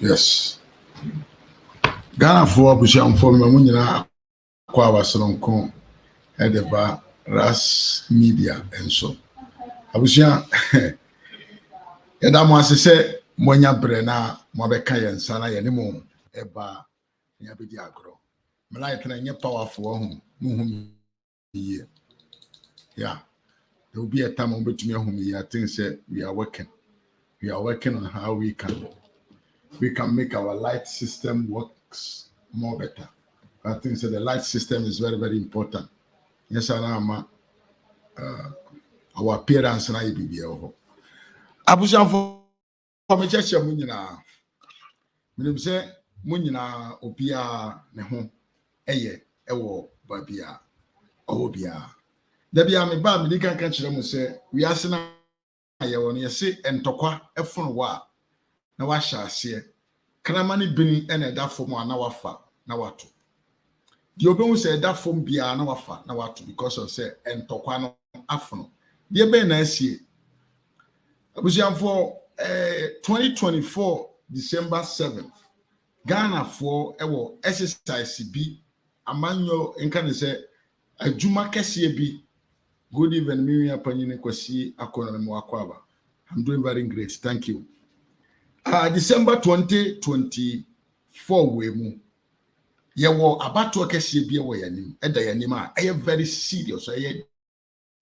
Yes. Ghana for Busham for Mamunina Kwawa Sonko at the bar RAZ Media and so. Abusha Yadam was say Monya Brena, Mabeka and Sana Yanimo, Eba Yabidiagro. Malaya and your powerful home. Yeah. There will be a time on which me whom I think say we are working. We are working on how we can make our light system works more better. I think so the light system is very, very important. Yes, our appearance and I be Abuja for me church munina. Minim say munina obia ne ho eye ewo babia obia. Da bia me ba me kan kire mu say we asena ye won ye se entokwa efon wa na wa hya ase. Kramani bini ene da fom ana wafa na wato. The open say that fom bia na wafa na wato because of say entokwa no afono. The be na asie. Abusiam for 2024 December 7th. Ghana for ewo exercise bi amanyo enka ne say adwuma kese bi. Good evening, me apanyine kwasi akona me wakwaba. I'm doing very great. Thank you. December 2024 we mu ye wo abato kese bi wo yanim eda yanim a very serious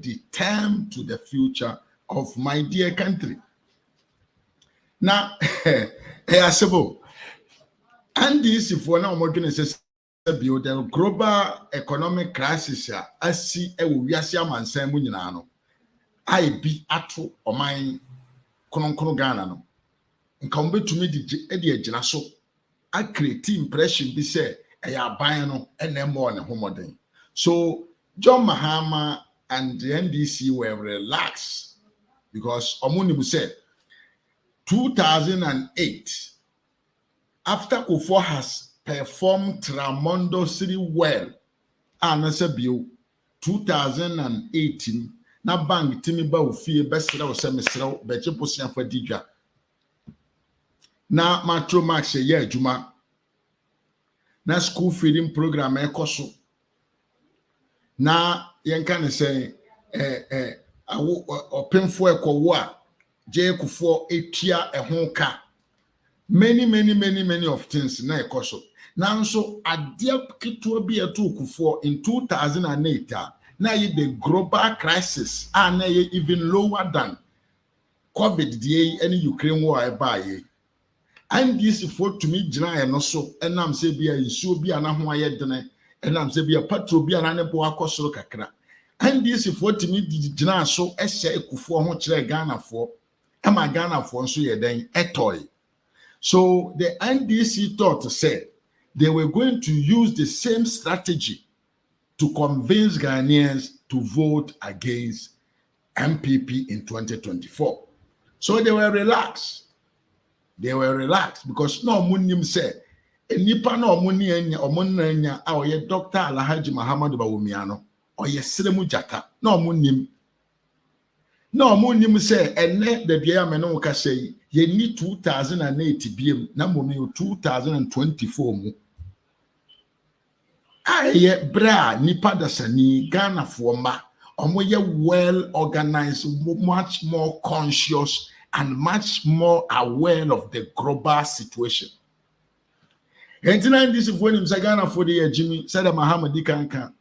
determined to the future of my dear country. Now asebo and this if we now modern say the global economic crisis asi ewo wiase amansan mu nyina no ai bi ato oman konokono Ghana no nka mbetumi de agina so a create impression bi say aban no enemo ne homoden. So John Mahama and the NDC were relaxed because Omunibu said 2008 after Kufuor has performed tremendously well and 2018 na bank timi ba ofie besra o se mesra beche posia fa didwa na matro max ye adwuma na school feeding program ekoso na yenka ne say openfo ekowo a je Kufuor etua ehon ka many of things na ekoso na nso ade keto bi eto Kufuor in 2008 na the global crisis na even lower than COVID and Ukraine war eba and this for to me gina no so enam se bia isuo bia na ho aye dene enam se bia patro bia na ne bo akosoro kakra and this for to me gina so ehye Kufuor ho kire Ghana for ema Ghana for so ye den etoy. So the NDC thought to say they were going to use the same strategy to convince Ghanaians to vote against MPP in 2024. So they were relaxed. They were relaxed because no munim say enipa no omuni anya omonna anya a oye Dr. Alhaji Muhammad Bawumiano oye Seremu Jata no munim say enne the bia me no ka say ye ni 2008 biem na momi 2024 mu aye bra nipa dasani Ghana for ma omoye well organized, much more conscious and much more aware of the global situation. And tonight this is when him say Ghana for the Jimmy said Muhammad Kanka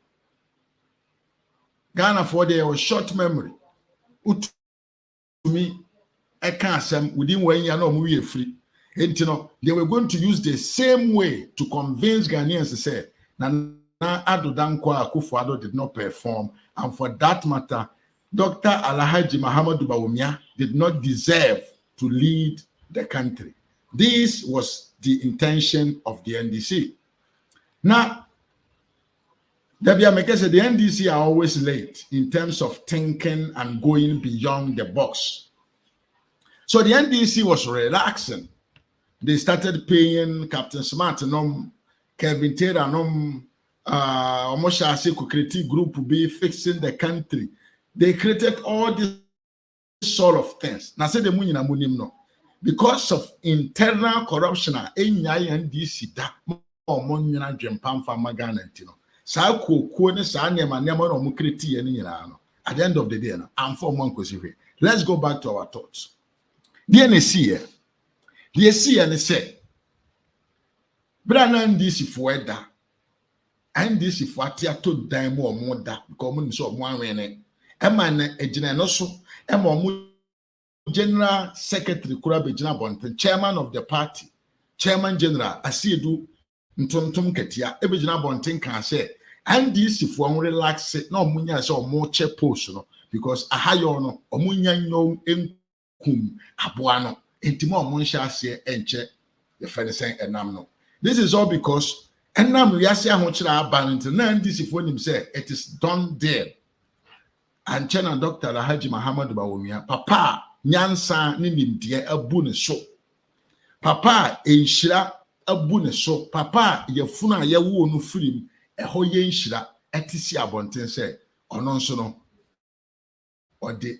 Ghana for the short memory to me I can't say within 1 year no we free. And you know they were going to use the same way to convince Ghanaians to say na Ado Dankwa Akufo-Addo did not perform, and for that matter, Dr. Alhaji Muhammad Bawumia did not deserve to lead the country. This was the intention of the NDC. Now, the NDC are always late in terms of thinking and going beyond the box. So the NDC was relaxing. They started paying Captain Smart, Kevin Taylor, almost as a creative group be fixing the country. They created all these sort of things. Now say the money na money no. Because of internal corruption, NDC da or money na jempam for Magana ntino. Sa ko ne sa nema na mo create ye ni nyina no. At the end of the day, I'm for one question. Let's go back to our thoughts. The NSC, and say, Brana NDC for that, NDC for Tiato Dime or more that, common so one way. Eman a general so, General Secretary Kurabe Jinabonte, Chairman of the party, Chairman General, Asiedu Ntontom Ketia, Ebe Jinabonte can say, NDC for relax it, no munya so more check post, no, because a high no, or munya no enkum abuano, intimo munsha se enche, the fencing and namno. This is all because enam yasi amochra abaninto NDC for him say it is done there. And China Dr. Alhaji Muhammad Bawumia, Papa Nyansa Nimdia Abune so. Papa Enshira Abune so. Papa Yafuna Yawu no film. Eho yenshira etisi abonten se ono nso no ode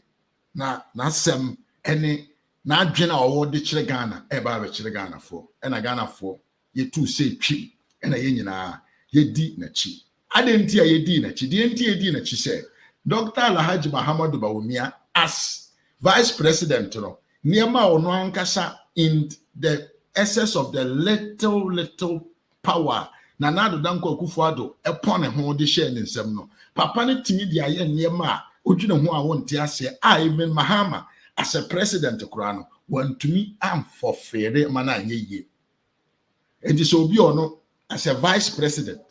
na sem ene na adwena owo de kire Ghana e ba be kire Ghana fo e na Ghana fo ye tu se twi e na ye nyina ye di na chi adenti a ye di na chi de enti ye di na chi se Dr. Alhaji Muhammad Bawumia as vice president no niema ono ankasa in the excess of the little power na nado danko Akufo-Addo epon ho de share ne nsem no papa ne timi dia ye niema a odwene ho a wonte ase a even Mahama as a president kura no wantumi am for fere mana yeye enti so obi ono as a vice president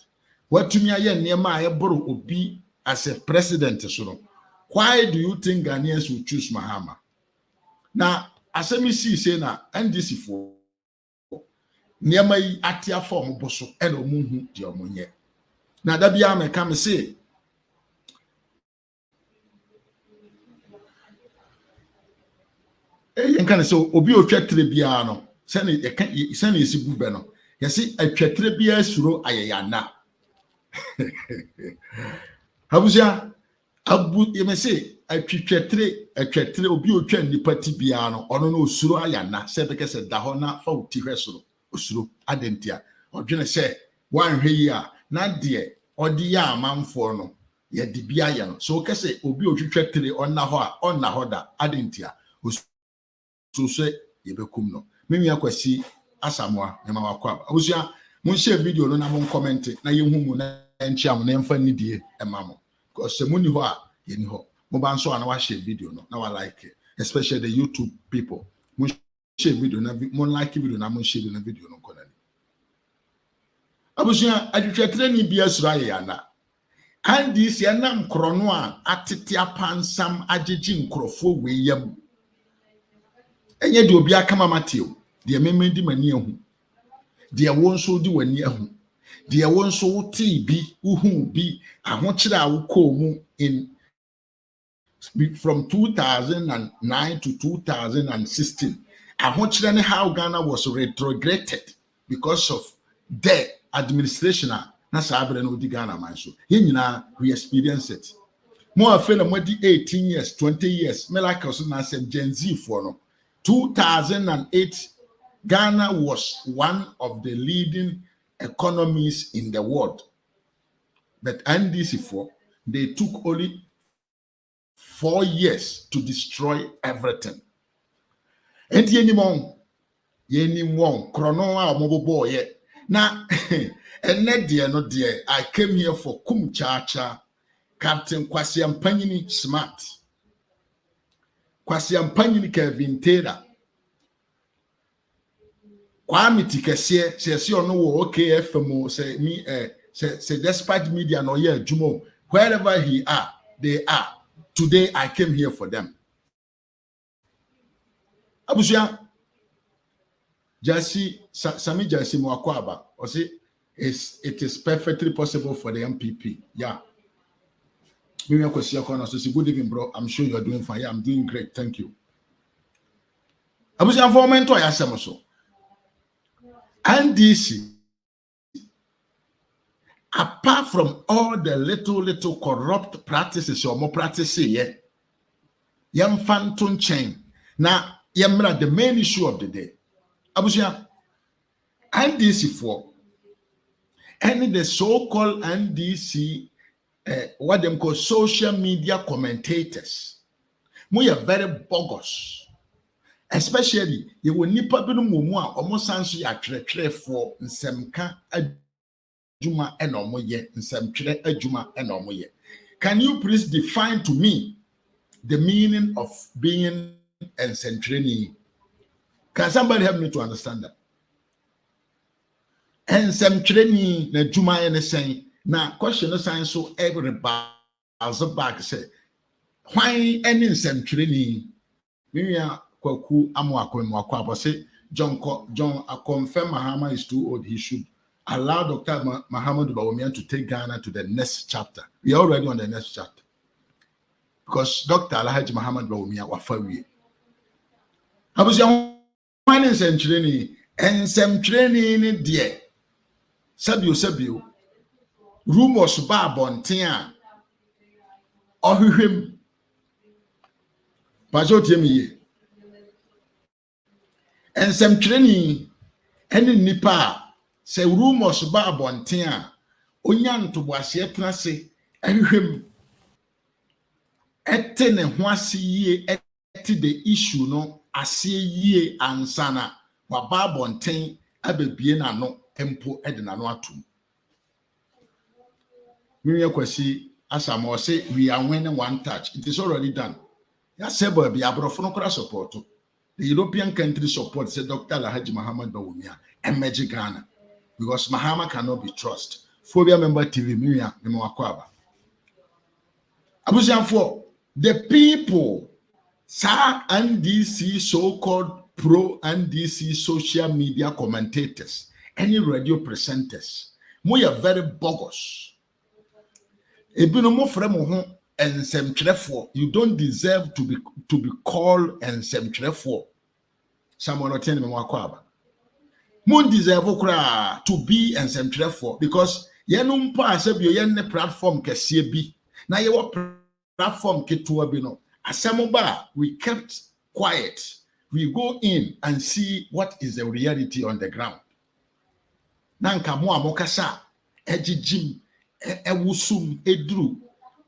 watumi aye niema a eboro obi as a president so no. Why do you think Ghanaians will choose Mahama? Now asemi see say na NDC for niema yi atia form boso e no muhu di omonye na da bia me ka me say yen kan say obi otwatre bia no se ne esi bube no yesi atwatre bia suro ayeyana habusia abu yeme say atwatre obi otwa nipa ti bia no ono no suro ayana se beke se da ho na fa uti hwesoro osuro adentia odwene se wanhwe yi a na de odi ya amanfo no ye de bia ya no so kese obi otwetwetere onna ho a onna ho da adentia so se ye bekum no memi akwasi asamoa ne ma wakwa abusia mun share video no na mun comment na ye hu mu na enchiam na emfa nidie emamo because se muni ho a ye ni ho mo ban so na wa share video no na wa like it, especially the YouTube people mun share video na mun like video na mun share na video no konani abusia adwetwetere ni bia sura ye yana andi si na nkrono a atete apansam agyeji nkrofo weyam enye de obi akama mateo de memedi mani ahu de wonso di wani ahu de wonso wuti bi uhu bi ahokyere a wukomu in from 2009 to 2016 ahokyere ne how Ghana was retrograded because of the administration na sabre no di Ghana man so ye nyina we experience it mo afela mo di 18 years 20 years me like us na say Gen Z for no 2008 Ghana was one of the leading economies in the world, but NDC for they took only 4 years to destroy everything. And ye ni won krono a mobobo ye na and net dear no dear I came here for Kumchacha Captain Kwame Ampanyini smart Kwame Ampanyini Kevin Taylor Kwame Tikese say ono wo OKFM say me say despite media no ye adwumo wherever they are today I came here for them abusia Jasi Sami Jasi Mwakwaba or say it is perfectly possible for the MPP. Yeah. Good evening, bro. I'm sure you're doing fine. Yeah, I'm doing great. Thank you. Abusia for mentor NDC apart from all the little corrupt practices or more practices, yeah, yam phantom chain. Now, yamra the main issue of the day. Abusia, NDC for any the so-called NDC, what them call social media commentators. We are very bogus. Especially, you will nipa binu mumu almost sounds ya tre for nsemka adwuma ena omo ye nsemtwere adwuma ena omo ye. Can you please define to me the meaning of being nsemtwere? Can somebody help me to understand that? Nsemtwere na adwuma ene sen na question no sign so everybody back say why any nsemtwere ni Kwaku Amwako say John confirm Mahama is too old. He should allow Dr. Muhammad Bawumia to take Ghana to the next chapter. We are already on the next chapter. Because Dr. Alhaji Muhammad Bawumia wafawi. Abusia one in century and some training dear. Sabio rumors ba bontia or him Pajot and some training any nipa say rumors ba abonten onyan to boase plase ehwem ete ne ho ase yie ete the issue no ase yie ansana wa ba abonten ababie na no empo ede na no atum we kwasi asamo say we are winning one touch. It is already done. Ya sebo be abrofo no kora support. The European country support said Dr. Alhaji Muhammad Bawumia and Magic Ghana because Mahama cannot be trusted. Phobia member TV, Mia, the Mwakwaba. Abusian for the people, Sir NDC so-called pro NDC social media commentators, any radio presenters, we are very bogus. Ebinomo fremo and some trefo, you don't deserve to be called and some trefo. Someone will tell me Mwakwaba. Moon deserve to be and some trefo because yenum pa sebio yenne platform kesiye bi. Na yewa platform ketuwa bino. Asamoba, we kept quiet. We go in and see what is the reality on the ground. Nanka mwa mokasa, ejijim, ewusum, edru,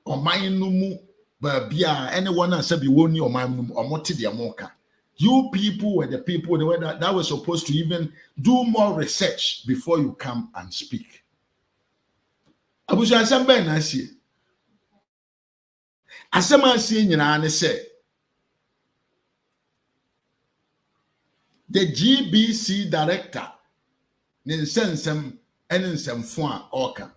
omaynumu, babia, anyone else be woni omaynumu, omoti di amoka. You people were the people that were supposed to even do more research before you come and speak. Abuja Asamba na sie. Asama sie nyina ne say the GBC director ne nsensem ene nsemfo a oka.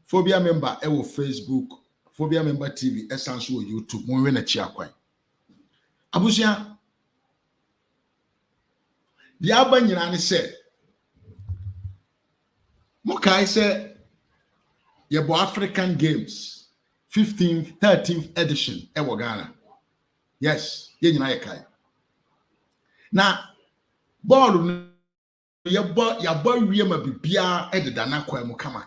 Phobia member ewo Facebook, Phobia member TV, esanso wo YouTube, mo we na chi akwan. Abusia the aba nyina ne say Mokai say yebo African Games 15th 13th edition ewo Ghana. Yes, ye nyina ye kai. Na ball yabo wie ma bibia ededa na kwa mu kama.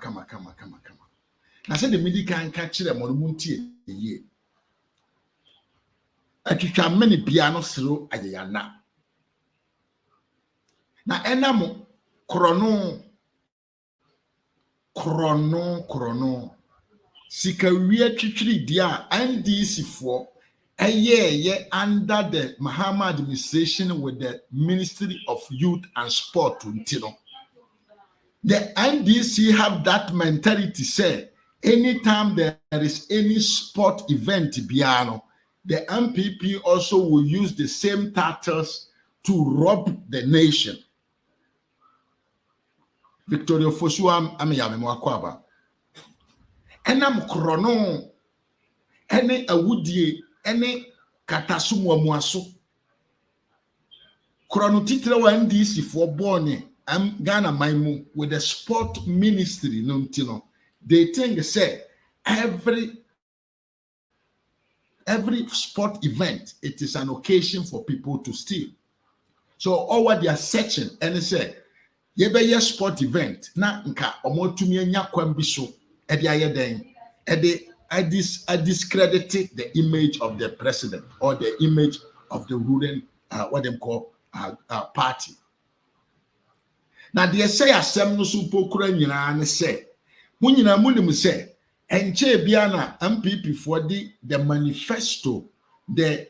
Na say the medical nka kire mo no ntie ye. Atwitwa mani bia no sero ayeyana. Na enamo krono sikawie twitwiri dia NDC for ye under the Mahama administration with the Ministry of Youth and Sport untino. The NDC have that mentality say anytime there is any sport event biano, the MPP also will use the same titles to rob the nation. Victoria Fosua ameyame mwakwaba. Enam krono ene awudie ene katasumu muaso. Krono titre wa NDC for born Ghana maimu with the sport ministry no. They think say every sport event it is an occasion for people to steal. So all what they are searching and they say Yebeye sport event na nka omotumi anya kwambi so ede ayeden I discredit the image of the president or the image of the ruling what them call party. Now they say asem no so pokura nyina ne say munyina munim say enche bia na MPP for the manifesto the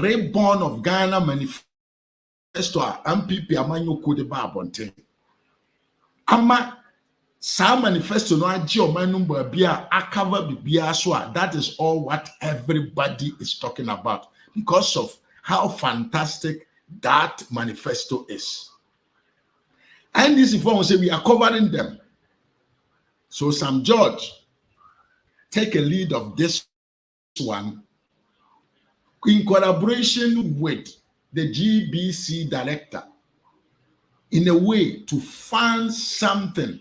reborn of Ghana manifesto MPP amanyo ko de ba abonte ama sa manifesto no agi o manum ba bia akava bibia so that is all what everybody is talking about because of how fantastic that manifesto is. And this inform say we are covering them. So Sam George take a lead of this one in collaboration with the GBC director in a way to fund something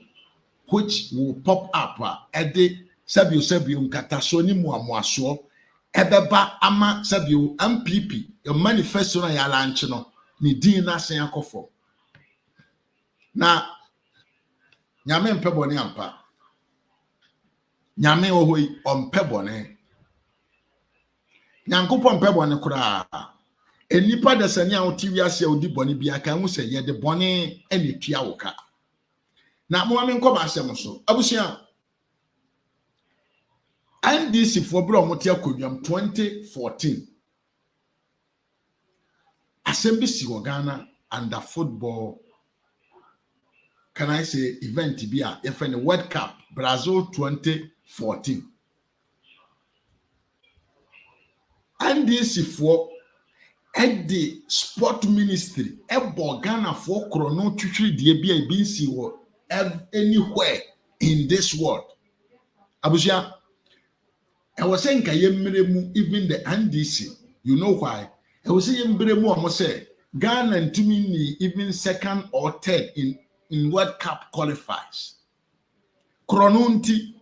which will pop up at the Sabio Katasoni Muamuaso Ebeba Ama Sabio MPP, your manifesto na launch no ni din na sen akofo. Na nyame mpebone ampa. Nyame ohoi ompebone. Nyankopon mpebone kura. Enipa de sani a otiwi ase odi bone bia kan hu se ye de bone ene tua woka. Na mo ame nko ba asem so. Abusia NDC for bro motia kodwam 2014. Assembly si Ghana under football. Can I say event bia if any World Cup Brazil 2014. NDC for at the sport ministry ebo Ghana for chrono twitwi die bia binsi wo anywhere in this world. Abusia I was saying even the NDC, you know why? I was saying Ghana and Timini even second or third in World Cup qualifies. Kronunti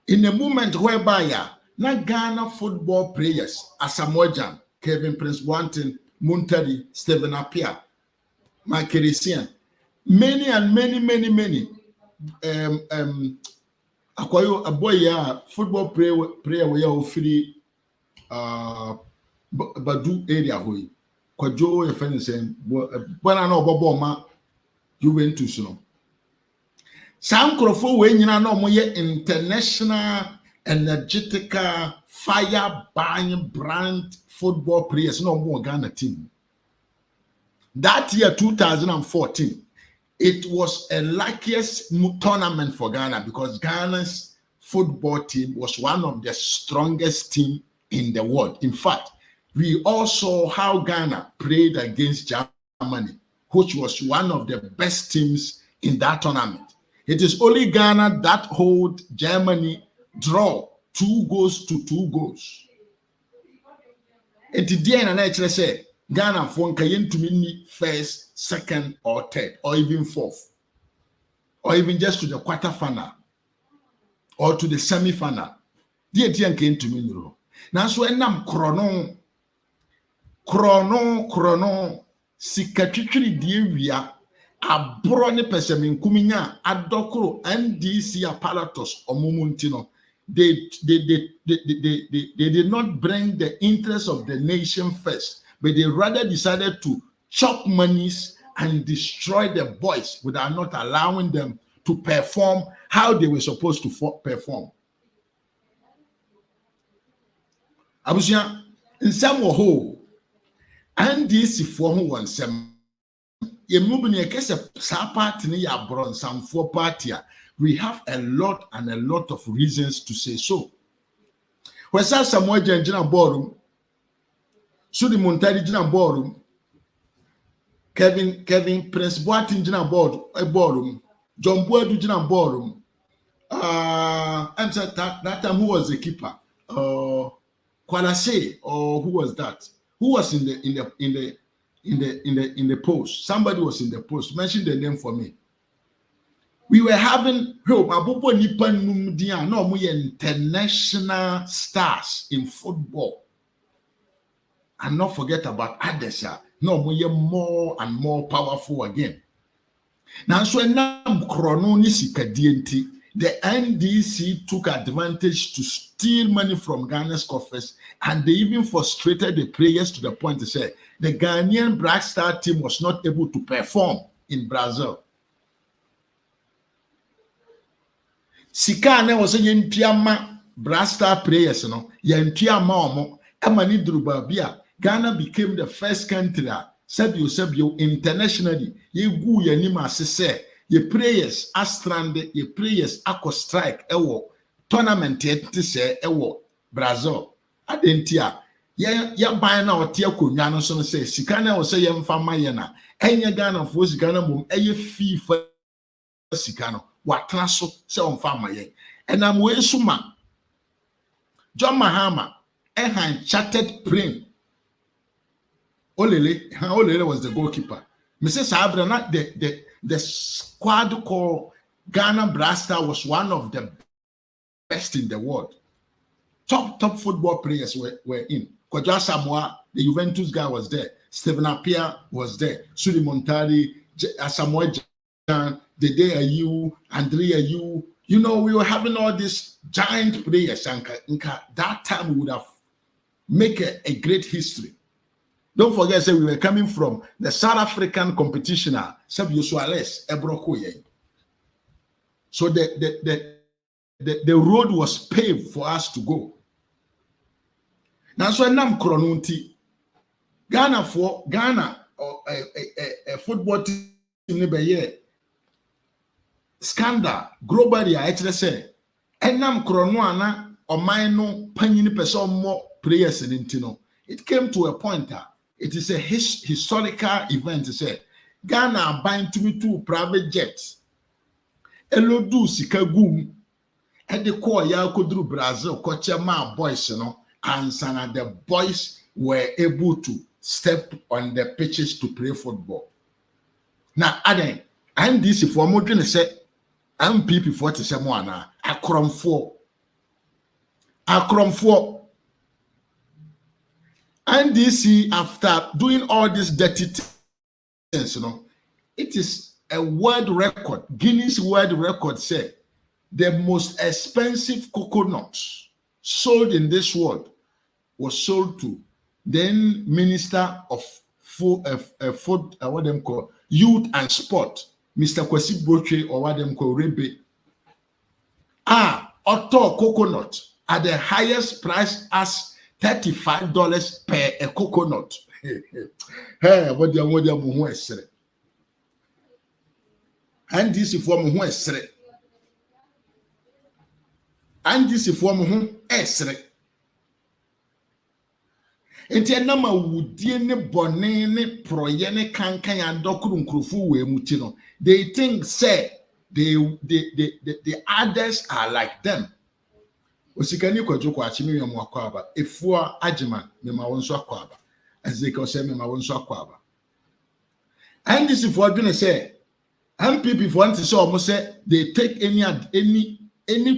in a moment whereby na Ghana football players Asamoah Kevin Prince Boateng, Muntari, Stephen Appiah, Mike Essien, many Akwayo a boy football player we are free Badu area hoy Kwajo efense bona na obobo ma Juventus no Sam Krofo we nyina na omoye international energetic fire burning brand football players no more Ghana team. That year 2014 it was a luckiest tournament for Ghana because Ghana's football team was one of the strongest teams in the world. In fact, we all saw how Ghana played against Germany, which was one of the best teams in that tournament. It is only Ghana that hold Germany draw 2-2. And today, I say Ghana for Nkayentumi first, second, or third, or even fourth, or even just to the quarterfinal or to the semi-final. Dear came to me. Now, so I'm chrono, sikatwitwiri diewia abrone pesemin kuminya adokoro NDC apparatus omumuntino. They did not bring the interest of the nation first, but they rather decided to chop monies and destroy the boys without not allowing them to perform how they were supposed to perform. Abusia, in some way, and this for who wants some, ye moving a case of party ya bron some four party. We have a lot of reasons to say so. When Samuel Jena Borum, Sudi Montari Jena Borum, Kevin Prince Boateng Jena Borum, John Boadu Jena Borum, and said that time who was the keeper? Kwalase, or who was that? Who was in the post? Somebody was in the post. Mention the name for me. We were having international stars in football. And not forget about others. No, more and more powerful again. Now, so the NDC took advantage to steal money from Ghana's coffers, and they even frustrated the players to the point to say the Ghanaian Black Star team was not able to perform in Brazil. Sika na was saying Piama Black Star players, Piama Emani Drubabia. Ghana became the first country Sabio internationally. Ye gu ye nima se ye players are stranded, ye players are strike ewo tournament yet say ewo Brazil. Adentia ya buy na otia konwa no so say sika na wo say ye mfa mayena enye Ghana fo sika na mum eye FIFA sika no watena so say mfa mayen enam we suma John Mahama chartered plane. Olele was the goalkeeper. Mrs. Abrana, the squad called Ghana Blaster was one of the best in the world. Top football players were in. Kwaja Samoa, the Juventus guy was there. Stephen Appiah was there. Sudi Montari, Samoa Jan, Dede Ayew, Andrea Ayew. You know, we were having all these giant players. And that time we would have make a great history. Don't forget, say we were coming from the South African competition, Sabio Suarez, Ebrokoye. So the road was paved for us to go. Now, so Nam Kronunti, Ghana a football team scandal globally. I actually say, and Nam Kronuana or mine panini person more players in Intino. It came to a point. It is a historical event to say Ghana buying two private jets. Elodu sikagum and the core ya kodru Brazil kochema boys and sana the boys were able to step on the pitches to play football. Now aden and this for mo dwene say MPP 47 ana akrom 4 NDC, after doing all these dirty things, it is a world record. Guinness World Record say the most expensive coconut sold in this world was sold to then Minister of what them call Youth and Sport, Mr. Kwesi Broche, or what them call Rebe. Otto coconut at the highest price as $35 per a coconut. Hey, what do you want to say? And this is for me, and this is for me, Enti nama wudie ne bone ne proye ne kankan adokuru nkrofu we muti no. They think say the others are like them. Osikani kwajo kwa chimi yam akwaba efua agima me ma wonso akwaba Ezekiel say me ma wonso akwaba. And this is for gonna say MPP for want to say almost say they take any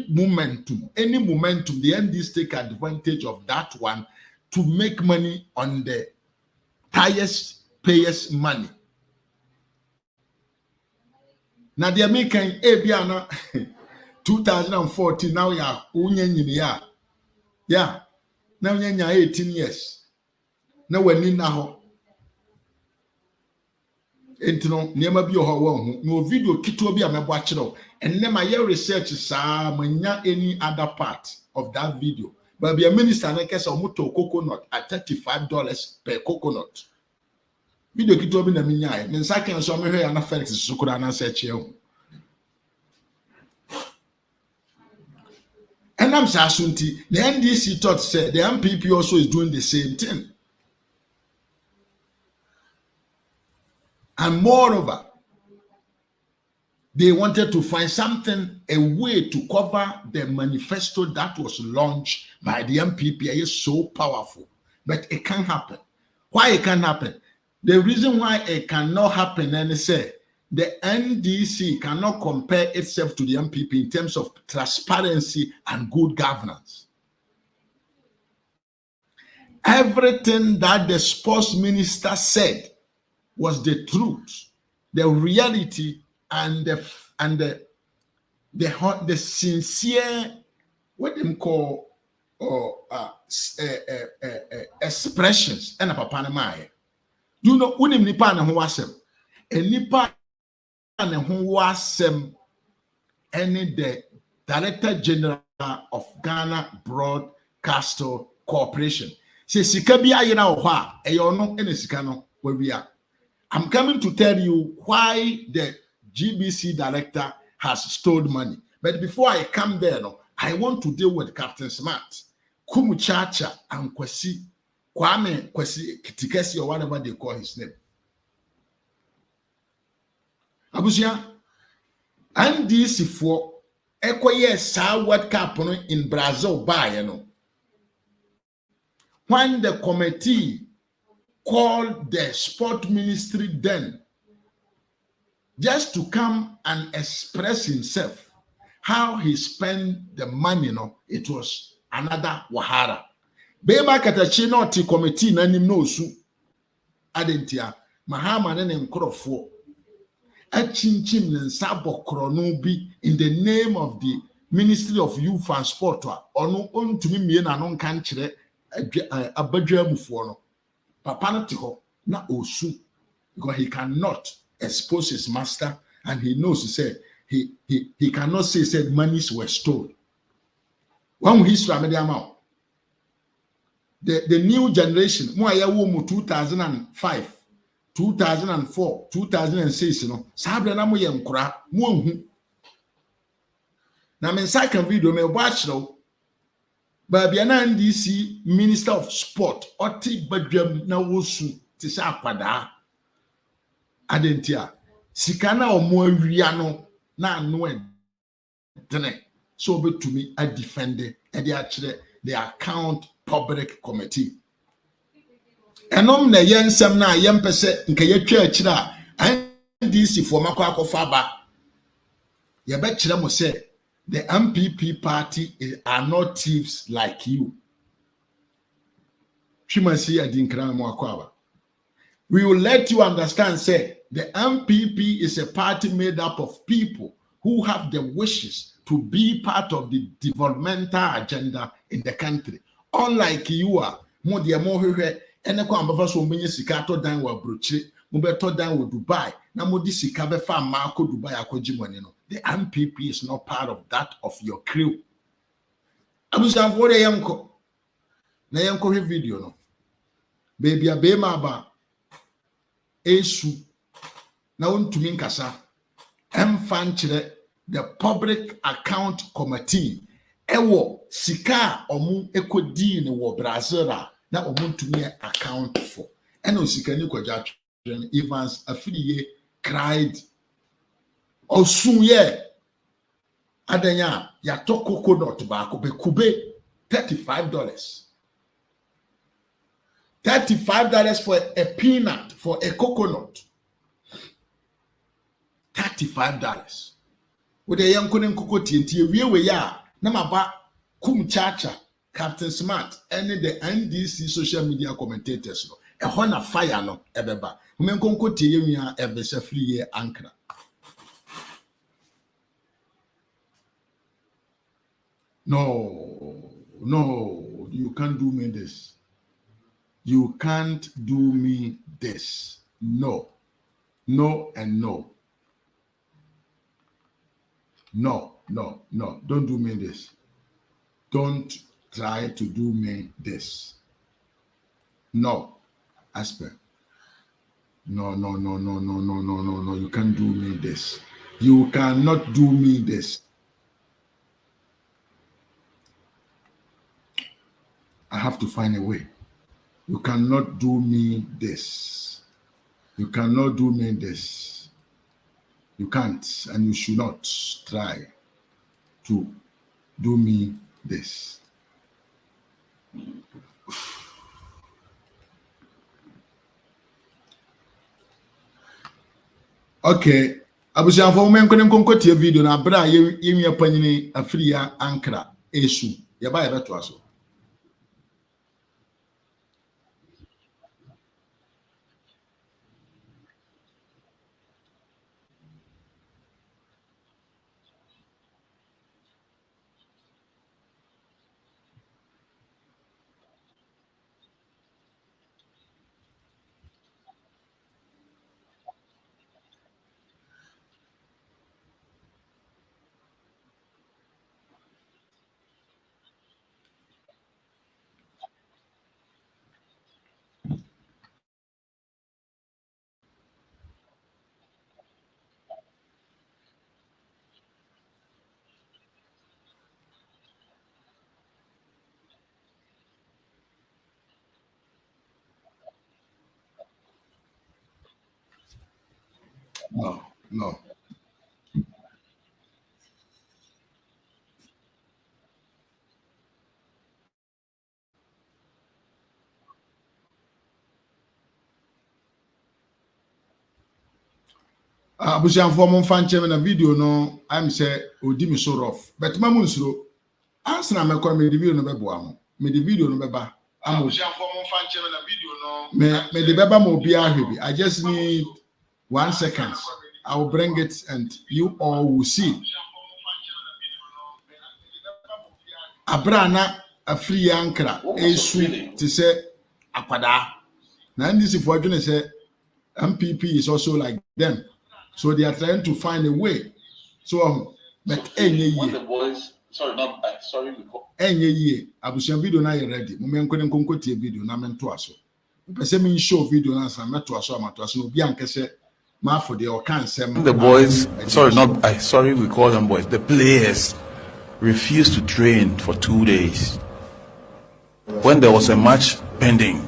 momentum, the MDs take advantage of that one to make money on the highest payers' money. Now they are making Abiana 2014 now ya unyenyinia. Yeah. Now you're 18 years. Now we're in now. Entino niema bi oho no video kito bi amebwachiro and my research sa manya any other part of that video. But be a minister na kesa omoto coconut at $35 per coconut. Video kito bi na minya e nsa kan so mehwe ya na Felix Sukura na search e ho. And I'm Sasunti, the NDC thought said the MPP also is doing the same thing. And moreover, they wanted to find something, a way to cover the manifesto that was launched by the MPP. It is so powerful, but it can't happen. Why it can't happen? The reason why it cannot happen, and say the NDC cannot compare itself to the MPP in terms of transparency and good governance. everything that the sports minister said was the truth, the reality, and the sincere, what them call expressions. And a papa na mae. You know, unim nipa na ho wasem. Nipa na ho wasem. Any the Director General of Ghana Broadcaster Corporation. Say sika bi aye na wo ha e yo no ene sika no wa wia. I'm coming to tell you why the GBC director has stolen money. But before I come there, no, I want to deal with Captain Smart, Kumchacha, and Kwame Tikese, or whatever they call his name. Abusia, and this for Ekoye Sa World Cup in Brazil by you know. When the committee called the sport ministry then just to come and express himself how he spent the money, no, it was another wahara. Bema katachi no ti committee na nim no su adentia mahama ne nkrofo achinchim ne nsabokro no bi in the name of the Ministry of Youth and Sport ono ontumi mie na no nka nkyere abadwamufo no papa no te ho na osu because he cannot expose his master and he knows he cannot say said monies were stolen. One history media amount. The new generation, mo aya wo mu 2005, 2004, 2006 no. Sabre na mo ye nkura, mo hu. Na men second video me watch no. Baby na NDC Minister of Sport oti badwam na wosu ti sha akwada. Adentia sika na omo awia no na anu edene so betumi a defend e dey akire the account public committee enom na yensem na yempese nka yetwa akire a NDC for makwa akofa ba ye be kire mo say the MPP party are not thieves like you. Chimasi adinkra mo akwa. We will let you understand, say, the MPP is a party made up of people who have the wishes to be part of the developmental agenda in the country. Unlike you are, more dear more here, and a kwamba so many sikato down with Bruchi, Mubeto down with Dubai, Namudi Sikabe farm Marco Dubai Akojimano. The MPP is not part of that of your crew. I was saying for the yanko. Na yanko video no. Baby abema ba esu na untumi nkasa emfanchire the public account committee ewo sika omu ekodi ne wo Brazil na omu ntumi account for eno sika ni kwaja Evans afiliye cried osun ye adanya ya to coconut ba ko be kube $35. $35 for a peanut, for a coconut. $35. With a young couldn't cocoa TNT, we ya, Namaba, Kumchacha, Captain Smart, any the NDC social media commentators, a honor fire no, ebeba. Women conco tia, ever free year anchor. No, you can't do me this. You can't do me this. No, and no. No. Don't do me this. Don't try to do me this. No, Asper. No. You can't do me this. You cannot do me this. I have to find a way. You cannot do me this. You cannot do me this. You can't, and you should not try to do me this. Okay. Abusia for men konko tie video na bra yemi apanyini afria ankra esu. Ye ba ye beto aso. No. Abusianfo mo fan nkyɛn na video no I'm say odi me so rough but mamu nsuro answer na me me the video no bɛboa mo me the video no bɛba abusianfo mo fan nkyɛn na video no me the bɛba mo obi ahwe bi I just need 1 second I will bring it and you all will see abrana afri yankra esu te sɛ akwada na ndisi fo adwene sɛ MPP is also like them. So they are trying to find a way. So, but any year. The boys, sorry, any year. Abusian video na ready. Moment couldn't conquer video na men to us. Person me show video na some met to us or to us no be anke say ma for the or can say the boys. Sorry we call them boys. The players refused to train for 2 days when there was a match pending.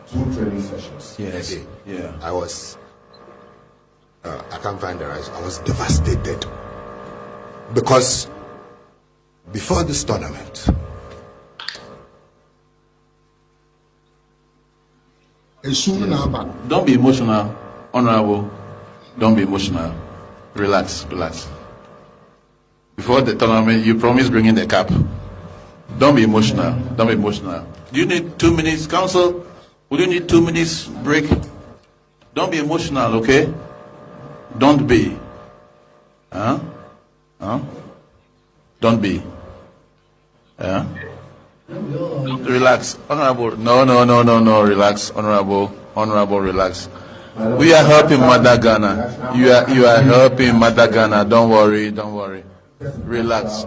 2 training sessions. Yes. Yeah. I was. I can't find the right. I was devastated because before this tournament, don't be emotional, honorable. Don't be emotional. Relax. Before the tournament, you promised bringing the cap. Don't be emotional. Do you need 2 minutes, counsel? Would you need 2 minutes break? Don't be emotional, okay? Don't be. Don't be. Relax, honorable. No. Relax, honorable. Relax. We are helping Mother Ghana. You are helping Mother Ghana. Don't worry. Relax.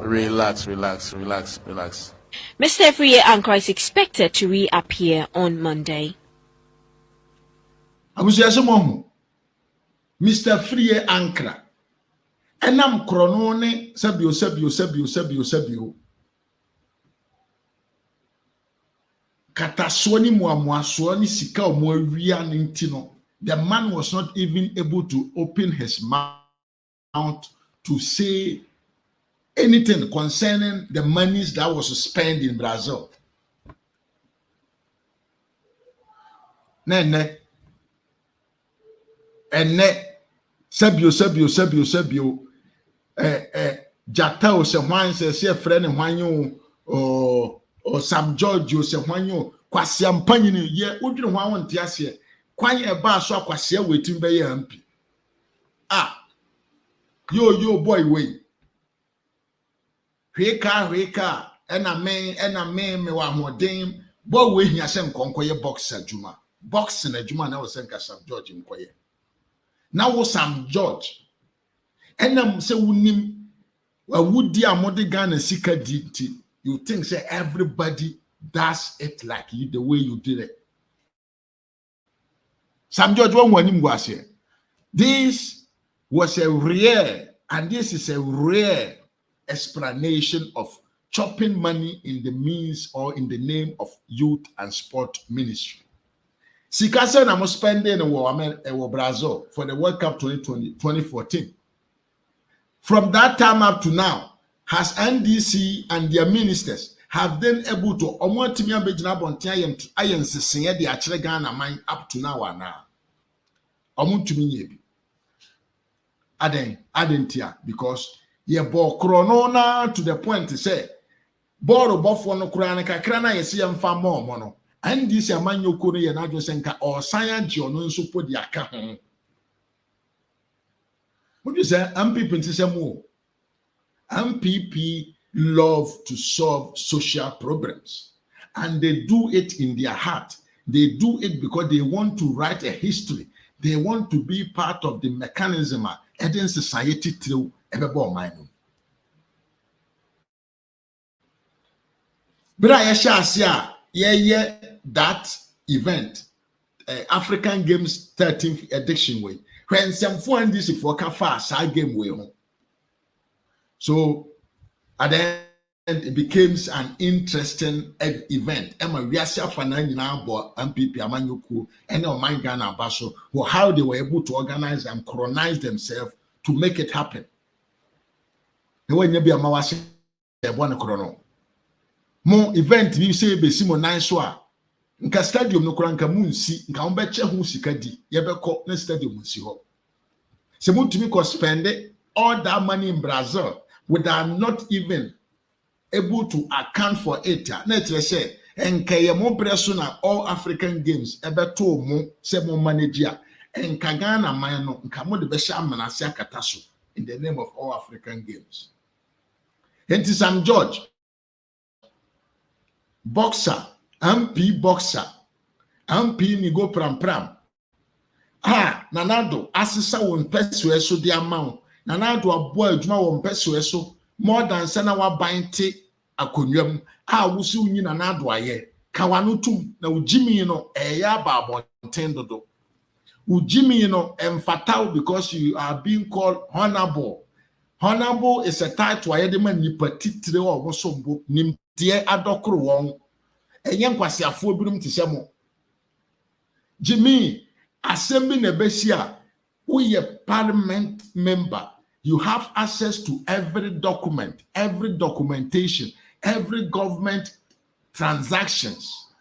Mr. Friye Ankra is expected to reappear on Monday. Mr. Friye Ankra. Enam kronone sabio. Kataswani muamwaswani sika omwawia nintino. The man was not even able to open his mouth to say anything concerning the monies that was spent in Brazil. Ene sabio jata o se hwan se frɛ ne hwan o Sam George o se hwan o kwase ampanyini ye odwene hwan won te ase kwan e ba so akwase wetim be ye ampi yo boy we hweka ena me wa hoden bo we hia se nkonkoye box adwuma boxing adwuma na wo se nka Sam George nkoye na wo Sam George enam se wunim awudi amode Ghana sika di you think say everybody does it like you the way you did it. Sam George wanim gwase. This was a rare and this is a rare explanation of chopping money in the means or in the name of youth and sport ministry. Sikasa na mo spending in Brazil for the World Cup 2014. From that time up to now, has NDC and their ministers have been able to omotimi abegina bontia ayen seseye de akere Ghana man up to now and now. Omotumi nyebi. Adentia because ye ball chrono na to the point to say ball bofo no kura na kakra na yesi yemfa mo no NDC amanyoko no ye na adwo senka or science no nso po di aka ho. What you say? MPP love to solve social problems, and they do it in their heart. They do it because they want to write a history. They want to be part of the mechanism in society through everybody mind. But I shall that event, African Games 13th edition way. When some foreign this for fast game way. So at the it became an interesting event. Emma Riasia Fanana Bo MPP Amanyuku and Oman Ghana Baso, how they were able to organize and colonize themselves to make it happen. When you be a Mawasi, one chrono. More event we say be Simon Naiswa. Nka stadium no kranka munsi, nka umbeche hu sikadi, yebeko ne stadium munsi ho. Se mutumi ko spend all that money in Brazil without not even able to account for it. Netre say enka ye mo preso na all African games ebeto mo se mo manager enka Ghana man no nka mo de be sha amanase akata so in the name of all African games. Enti Sam George boxer, MP boxer, MP ni go pram pram. Nanado asisa won peso eso di amount. Nanado abo adwuma won peso eso more than sana wa binte akonwam. Wusi unyi nanado aye. Kawano tum na ujimi no eya ba abonten dodo. Ujimi no emfatao because you are being called honorable. Honorable is a title aye de man nipa titire wa wosombo nimtie adokoro won. Enye nkwasiafo birum ti semo. Jimmy Assembly Nebesia, we a parliament member. You have access to every document, every documentation, every government transactions.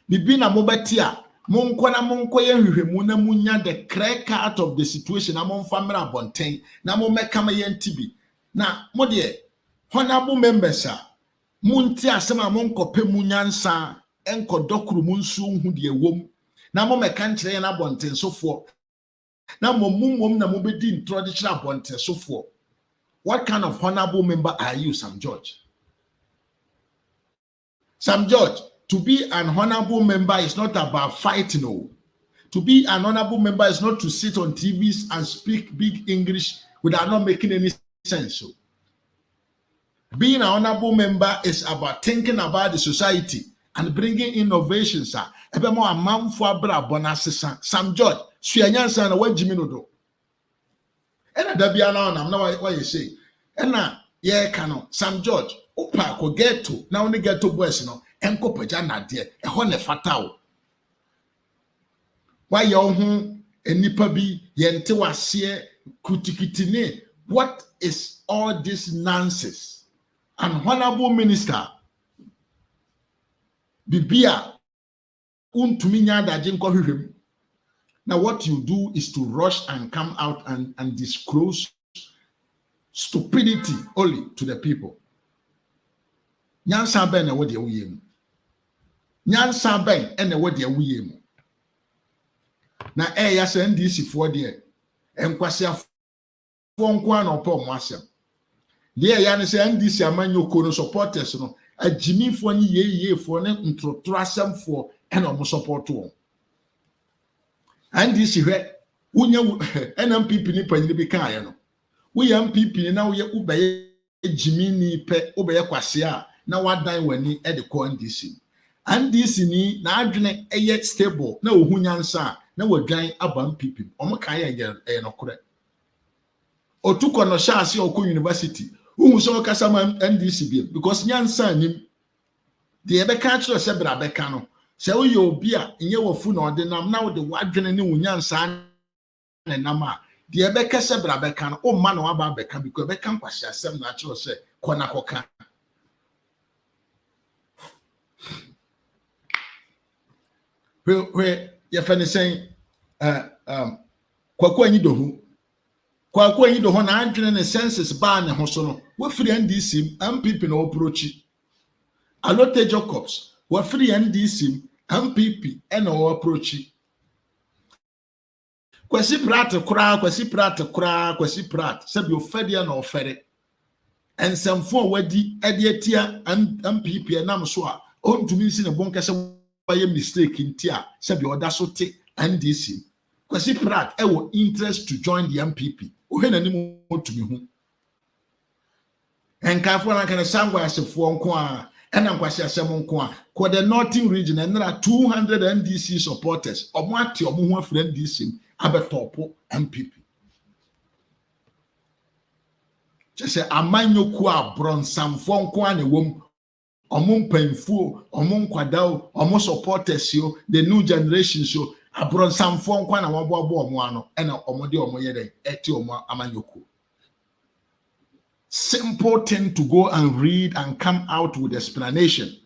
Bibina mobatia, monkwana monkoye hwehwemu munya the crack out of the situation among family abonten na mo mekama yentibi. Na modie honorable members munti asema monkope munyansa enko dokuru munsu hu de wom. Na mo meka nkyere na bonten sofo na momum na mo bedi traditional bonten sofo. What kind of honorable member are you, Sam George? Sam George, to be an honorable member is not about fighting. No. To be an honorable member is not to sit on TVs and speak big English without not making any sense. So, being an honorable member is about thinking about the society and bringing innovations. Ebe mo amamfo abra bonasesa. Sam George, suyanyansa na wajimi no do. Ena da bia na onam na why you say. Ena ye kano Sam George, opa ko ghetto na oni ghetto boys no enko paja na de e ho ne fata o. Why your hu enipa bi ye nte wase kutikitine. What is all this nonsense? An honorable minister Bibia untumi nyada jinko hwehwem. Now what you do is to rush and come out and disclose stupidity only to the people. Nyansa ben na wodi awuyem. Nyansa ben na wodi awuyem. Na ya se NDC fo de enkwase fo nko an opo mo asem. De ya ne se NDC amanyoko no supporters no ajimi fo ni ye fo ne ntrotro asem fo and omo support won. And this hwe wunya NMPP ni panyi bi kan ya no. We MPP ni na we ubeye jimi ni pe ubeye kwase a na wadan wani e de ko NDC. NDC ni na adwene eye stable na ohunya nsa na wadwan aba MPP. Omo kan ya no kore. Otuko no sha ase okọ university. Uhu so kasa ma NDC bi because nyansa nim de ebe kan chiro se bra beka no. Se wo yo obi a enye wofu na odinam na wo de wadwene ne wunyansa na nama de ebe kese bra beka no o ma na wa ba beka because ebe kan kwase asem na chiro se kona koka we ye fani sen kwaku anyi do ho na adwene ne census ba ne ho so no wo firi NDC MPP na oprochi Alote Jacobs wo firi NDC MPP and no approach. Kwesi prat sabi ofadia na ofere. Ensemfo wadi adietia MPP enam so a ontumi nsi ne bonka se waye mistake ntia sabi oda so te NDC. Kwesi prat e wo interest to join the MPP. Ohe na nim otumi hu. Enkafo na kana sangwa asefo nko a ena nkwasi asem nko a ko the northern region and there are 200 NDC supporters omo ate omo hu afre NDC abetopo MPP just say amanyoku abronsamfo nko ane wom omo mpanfuo omo nkwadao omo supporters yo the new generation so abronsamfo nko na waboabo omo ano ena omo de omo yede eti omo amanyoku. Simple thing to go and read and come out with explanation.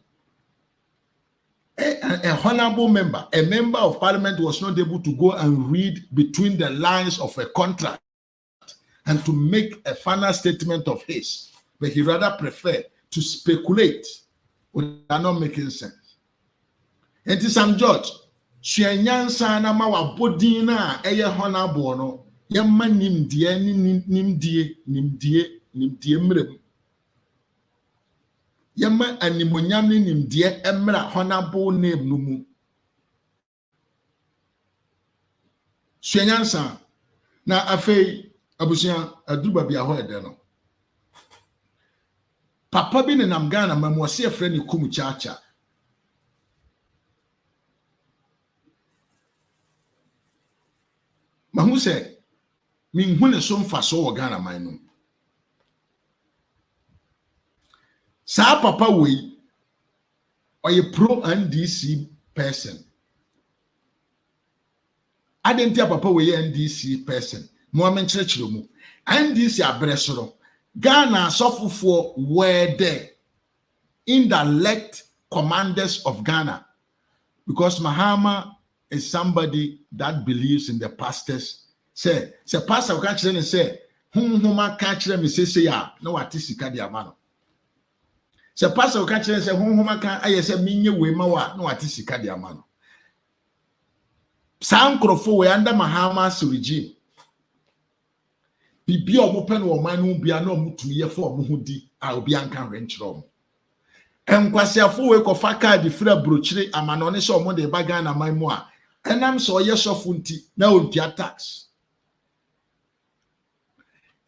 A honorable member, a member of parliament was not able to go and read between the lines of a contract and to make a final statement of his, but he rather preferred to speculate without not making sense. And to some judge, Shenyansa na ma wabodina eye honorable no, yemma nimdie mrem. Yemma animonyam ni nimdie emra honorable name no mu. Shenyansa na afei abusia aduba bia ho ede no. Papa bi ne nam Ghana mamuase efre ni Kumchacha. Mahu se minhu ne so mfa so wo Ghana man no. Sa papa we oye pro NDC person. Adentia papa we NDC person. Mo amenkyerechiro mu. NDC abresoro. Ghana sofufo were there indirect commanders of Ghana because Mahama is somebody that believes in the pastors. Say pastor can tell say huma can tell me say ya no what is sika dia ma no. Say pastor can tell say huma can aye say minye we ma wa no what is sika dia ma no. Sankrofo we under Mahama's regime. Bibi omo pen wo man no bia na omo tuye for omo hudi a obi anka renchro. Enkwasiafo we kofa card fra brochire amanone so omo de baga na man mu a enam so ye sofo nti na ontia tax.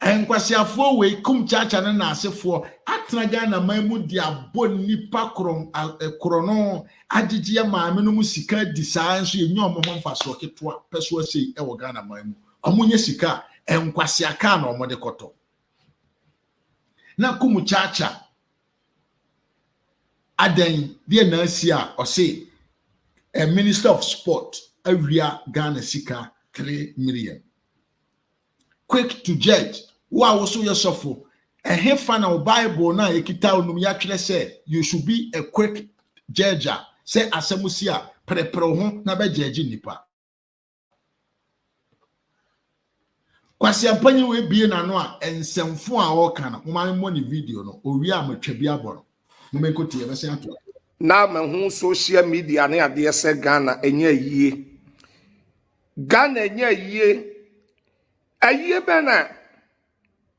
Enkwasiafo we Kumchacha na asefo atraga na man mu dia bon nipa krono agigye maame no mu sika di saa nso enyo omo ho mfaso ketwa peso sei e wo Ghana man mu. Omo nye sika enkwasiaka na omo de koto. Na Kumchacha aden de na asia o say a minister of sport awia Ghana sika 3 million. Quick to judge. Wa wo so yesofo ehefa na Bible na ekita onum ya twere say you should be a quick judger. Say asemusia prepare ho na be judge nipa. Kwasi ampanyi we bie na no a ensemfo a wo kana mo man mo ni video no owi a matwa bi aboro mo menko tie be se ato na mahu social media na ade se Ghana enya yie Ghana enya yie ayie be na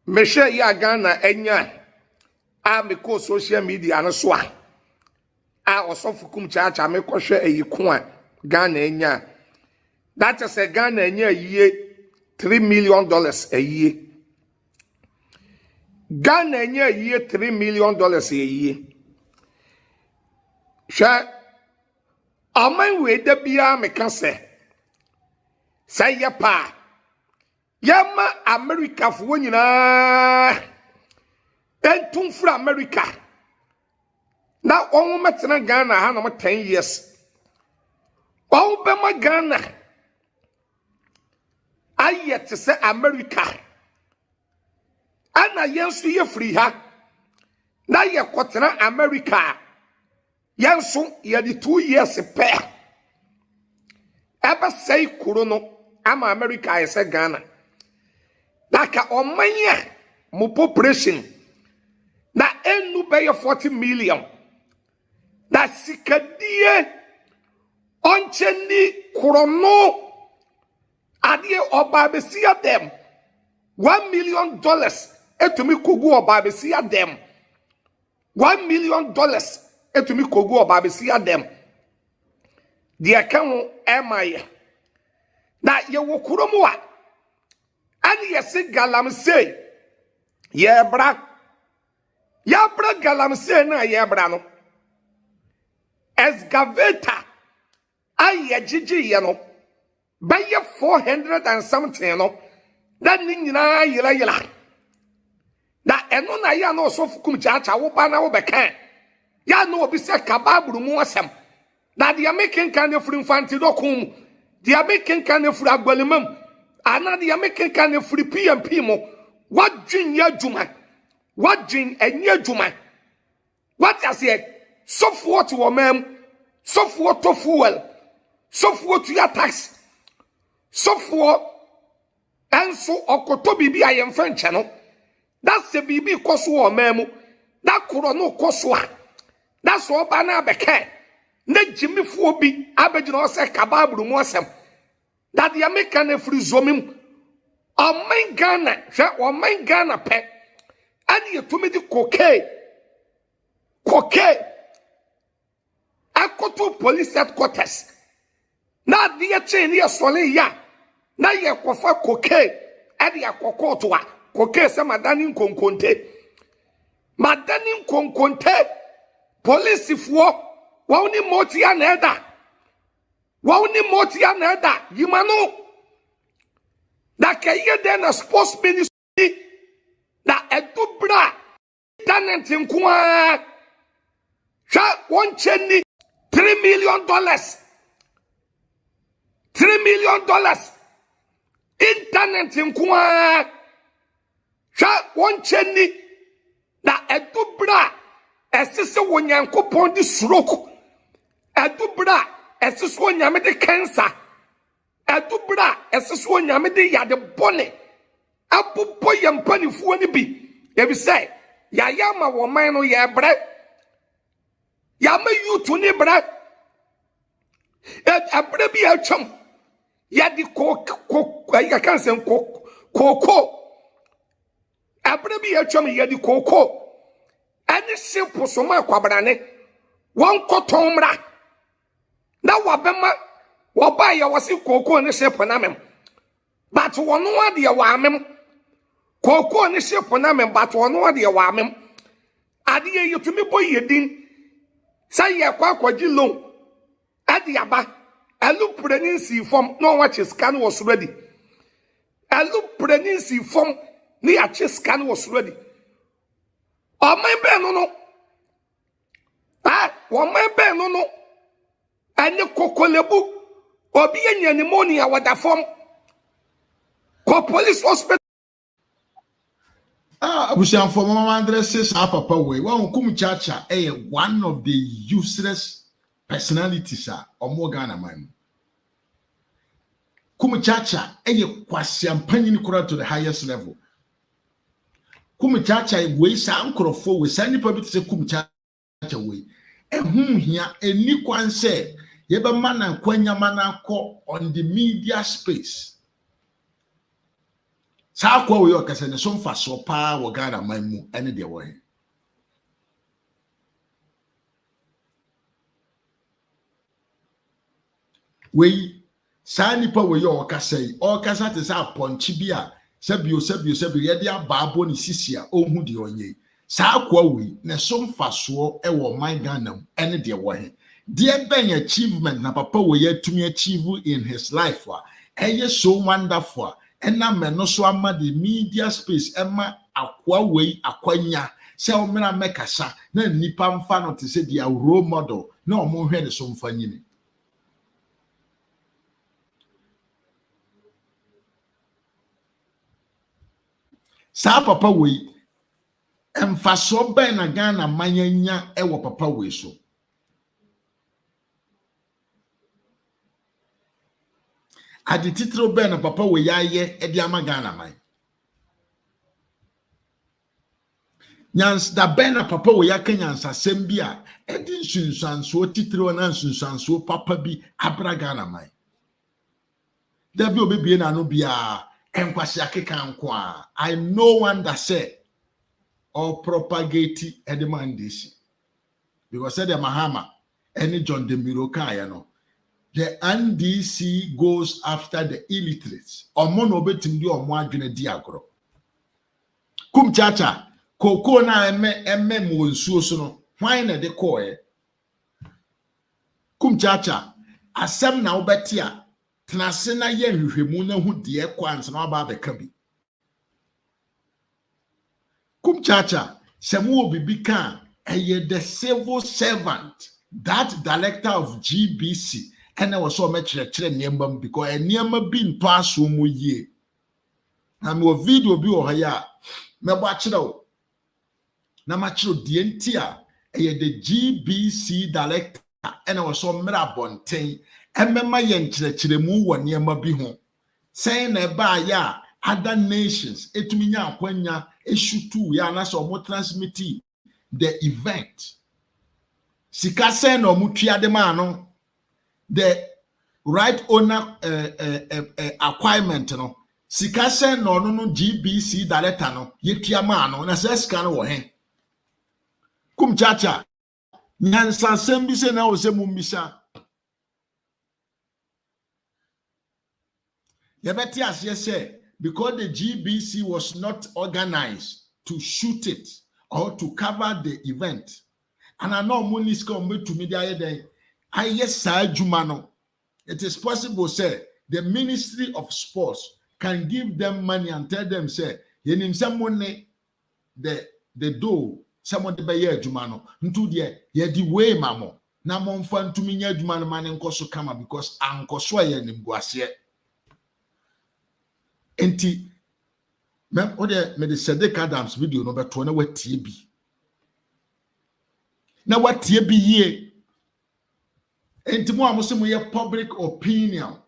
mehwe ya Ghana enya a me ko social media no so a osofu Kumchacha me ko hwe ayiko a Ghana enya that is a Ghana enya yie $3 million a year. Ghana enya year $3 million a year. Sha amman we da bia me kan say ya pa yama America fo nyina entum fra America na onwo metena Ghana ha no 10 years o be ma Ghana ayet se America ana yensu ye free ha na ye kotena America yensu ye di 2 years pe eba sei kuro no ama America ye Ghana daka omanya mo population na enu be ye 40 million da sikadie oncheni kuro no adie oba besia dem $1 million etumi kogu oba besia dem $1 million etumi kogu oba besia dem de kan emaye na ye wokuro mu a ani yesi galamse ye bra galamse na ye bra no excavator aye gigi ye no by 400 and something no that nyina yela that eno na ya no so Kumchacha wo ba na wo beka ya no obi se kababru mu asem na de making kan efuri mfanti dokum de making kan efuri agbalemam ana de making kan efuri PMP mo wadwin ya dwuma wadwin enye dwuma what I say so for to wo mam so for to fuel so for to your tax so for enso okoto bibi ayemfa nche no that's the bibi koso wo mam that kuro no koso a that's all ba na beka na jimifuo bi abegina o se kababru mu asem that the American free zomim o man Ghana hwe o man Ghana pe ani yetumi di koke akoto police headquarters na de chain ye sole ya na ye kofa koke ade akokoto a koke se madani nkonkonte police fuo wawni moti ya na eda yimano da keye de na sports ministry da edubra talent nkoa sha won cheni $3 million internet nkoa sha won cheni da edubra esese wonyankopon di stroke edubra esese wonyame de cancer edubra esese wonyame de yade bone apopo yampanifuo ni bi ebi say ya yama wo man no ye bre yama youth ni bre abre bi atwam ya di ya kansen koko abre bi atwam ya di koko ani simple so ma kwabrane won kotomra na wabema woba ya wasi koko ni simple na mem but wono ade ya wa mem koko ni simple na mem but wono ade ya wa mem ade ye yetumi boyedin say ye kwakwaji loan ade ya ba elu pregnancy form no watch scan was ready elu pregnancy form ni a scan was ready o man be no wo man be no ane kokolebu obi enya pneumonia wada form ko police hospital abusian for mama addresses papa way one Kumchacha one of the useless personalities omo Ghana man Kumchacha kwasiam panyin kura to the highest level Kumchacha we sa nkrofo we sa nipa bi te Kumchacha we hia eni kwan se ye be mana kwanyama na ko on the media space sa kwa we okase ne so mfa so pa wo Ghana man mu ene de wo he we sa nipa we yo okasa te sa ponchi bi a sabio ye de ababo ni sisia ohun de onye sa kwa we ne so mfa so e wo man Ghana mu ene de wo he de ben achievement na papa we yatumi achieve in his life so wonderful ena meno so ama the media space ema akwa we akwanya se o mena mekasa na nipa mfa no te se dia role model na o mo hwe ne so mfa nyini sa papa we emfa so ben na Ghana manyanya e wo papa we so adi titro ben na papa we yaye e di ama Ghana man nyans da ben na papa we yakanyansa sembi a e di nsunsanso titro na nsunsanso papa bi abra Ghana man da bi obebie na no bia enkwasi akeka nko a I know one that say or propagate edman this because said the Mahama any John de Miroka ya no the NDC goes after the illiterates. Omo no betim di omo adwene di agoro. Kumchacha, koko na emme mo nsuo so no, hwan na de ko e? Kumchacha, asem na obeti a, tenase na ye hwehwemu na hu de kwa ansa na ba beka bi. Kumchacha, Samu Bibika, the civil servant, that director of GBC, and I was so much Niambam because I never been past so mu ye. And your video be over here. Me watch it out. Na macho dientia, the GBC director, and I was so merabontain, and Mema yen chiremu one Niamba be home. Saying a ba ya. Other nations, etuminya kwenya issue two ya na so mo transmit the event. Sika say no mutua de ma no the right owner acquirement no. Sika say no GBC director no yetua ma no na say sika no wo he. Kumchacha nyansa sembi se na wo se mumbisa. Yebeti asye say because the GBC was not organized to shoot it or to cover the event. And I know money is coming to media. It is possible, say, the Ministry of Sports can give them money and tell them, say, you need someone the door, someone to buy a Jumano, into the ye way, mamo. Now, mon fun to me, Jumano man and Koso Kama because Uncle Sway and Guasia. Enti me the Sedek Adams video number 2 na watie bi. Na watie bi ye. Enti mo amose mo ye public opinion.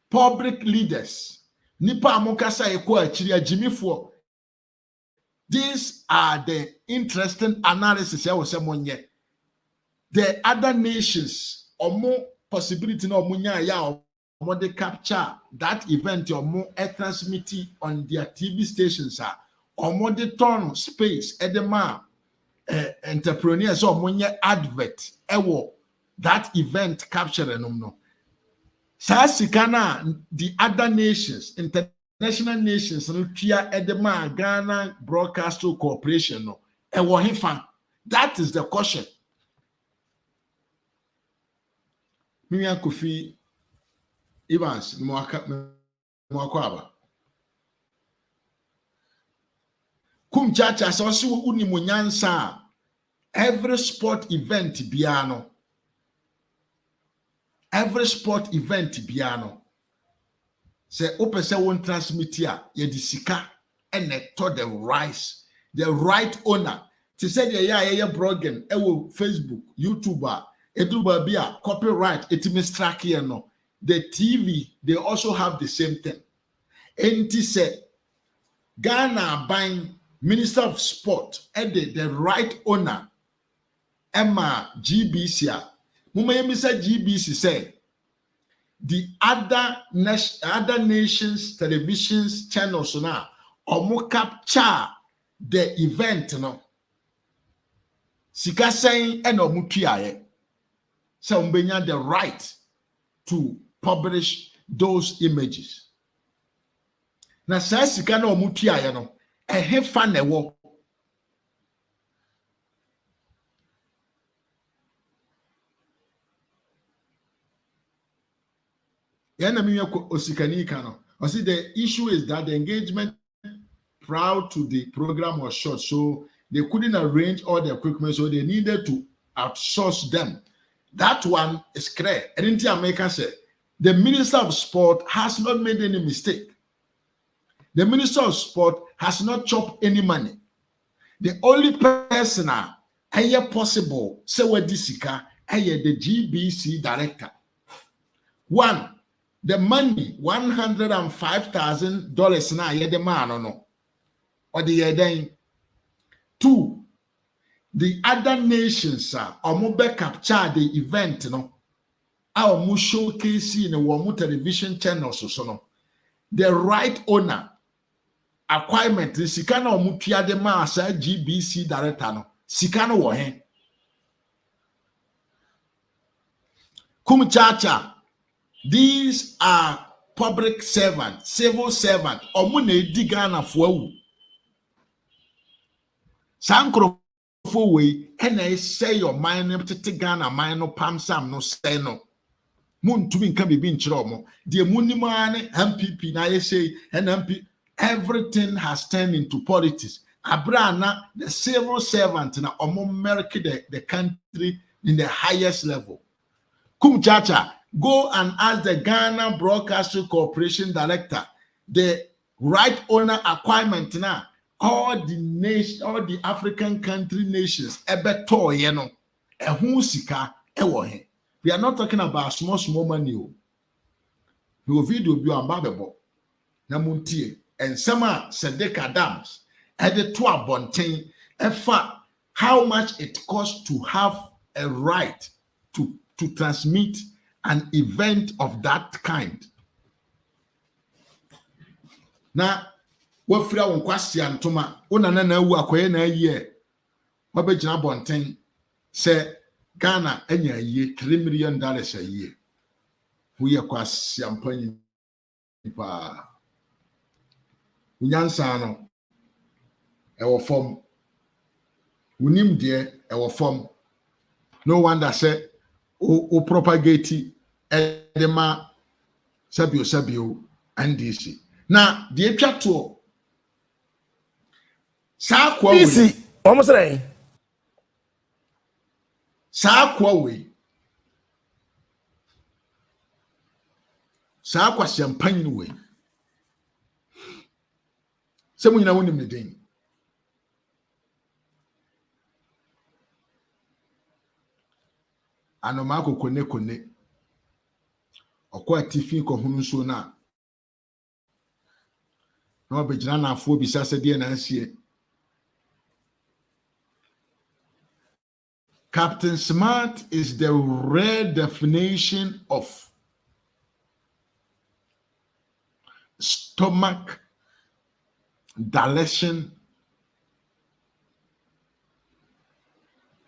Public leaders. Nipa amokasa ye ko akiri agimifo. These are the interesting analysis ya wo se monye. The other nations omo possibility na omo nya ya they capture that event or more transmit on their TV stations or more they turn space at the man entrepreneurs or more advert that event capture no. Sasikana the other nations, international nations, no tia at the man Ghana Broadcast Corporation no. That is the question. Mimi Kofi Evans, Mwakwaba. Kumchacha so uni munyansa. Every sport event biano. Every sport event biano. Se opese won transmit ya ye di sika ene to the right owner. Ti said ye blogging ewo Facebook, YouTuber, eduba bia copyright etimi strike here no. The TV, they also have the same thing. Enti said, Ghana buying Minister of Sport, the right owner, Emma GBC. Mumayemi said GBC say the other nations televisions channels now omo capture the event no. Sika saying and omo tuaye. So umbenya the right to publish those images. Na sa sika na omutua ya no fa na wo. Ya na mi osikani ka no. I see the issue is that the engagement prior to the program was short, so they couldn't arrange all the equipment, so they needed to outsource them. That one is clear. And America said the Minister of Sport has not made any mistake. The Minister of Sport has not chopped any money. The only person possible say what this the GBC director. One, the money $105,000 na the man or no, or the then. Two, the other nations or more capture the event no. Our mu showcase in a television channels so no. The right owner acquirement the sikana omutua de maasa GBC director no sikana wo he Kumchacha. These are public servants, civil servants. Omo na edi Ghana fo awu sankro fo we na say your mind tete Ghana mind no pam sam no say no muntumi nka bibi nkyere omo de munima ne MPP na say NMP. Everything has turned into politics. Abrana, the civil servant, na America, the country in the highest level. Kumchacha, go and ask the Ghana Broadcasting Corporation Director, the right owner acquirement now. All the nation, all the African country nations, ebeto yeno, ehun sika ewo he. We are not talking about small money. No video bi ambabebo na muntie ensema Sedek Adams ede to abonten efa how much it costs to have a right to transmit an event of that kind. Na wafira won kwasi antoma wona na awu akoye na ayi wabegina bonten se Ghana anya ayi $3 million ayi huye kwasi ampanyi pa unyansa no ewo form unim de ewo form. No wonder say o propagate edema sabio NDC na de atwa to sa kwa we DC almost say sa kwa we sa kwa champagne we se mu nyina wonim ne den anoma kone okwa tifi ko hunu so na obejina na afo bi sase de na asie. Captain Smart is the rare definition of stomach dilation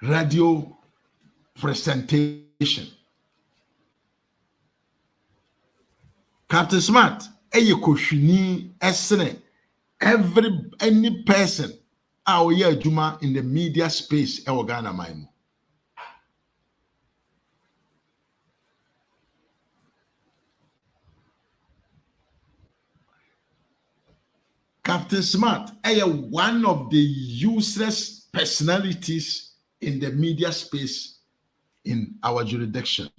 radio presentation. Captain Smart, koshini esene any person awoye adwuma in the media space e Ghana maimu. Captain Smart one of the useless personalities in the media space in our jurisdiction.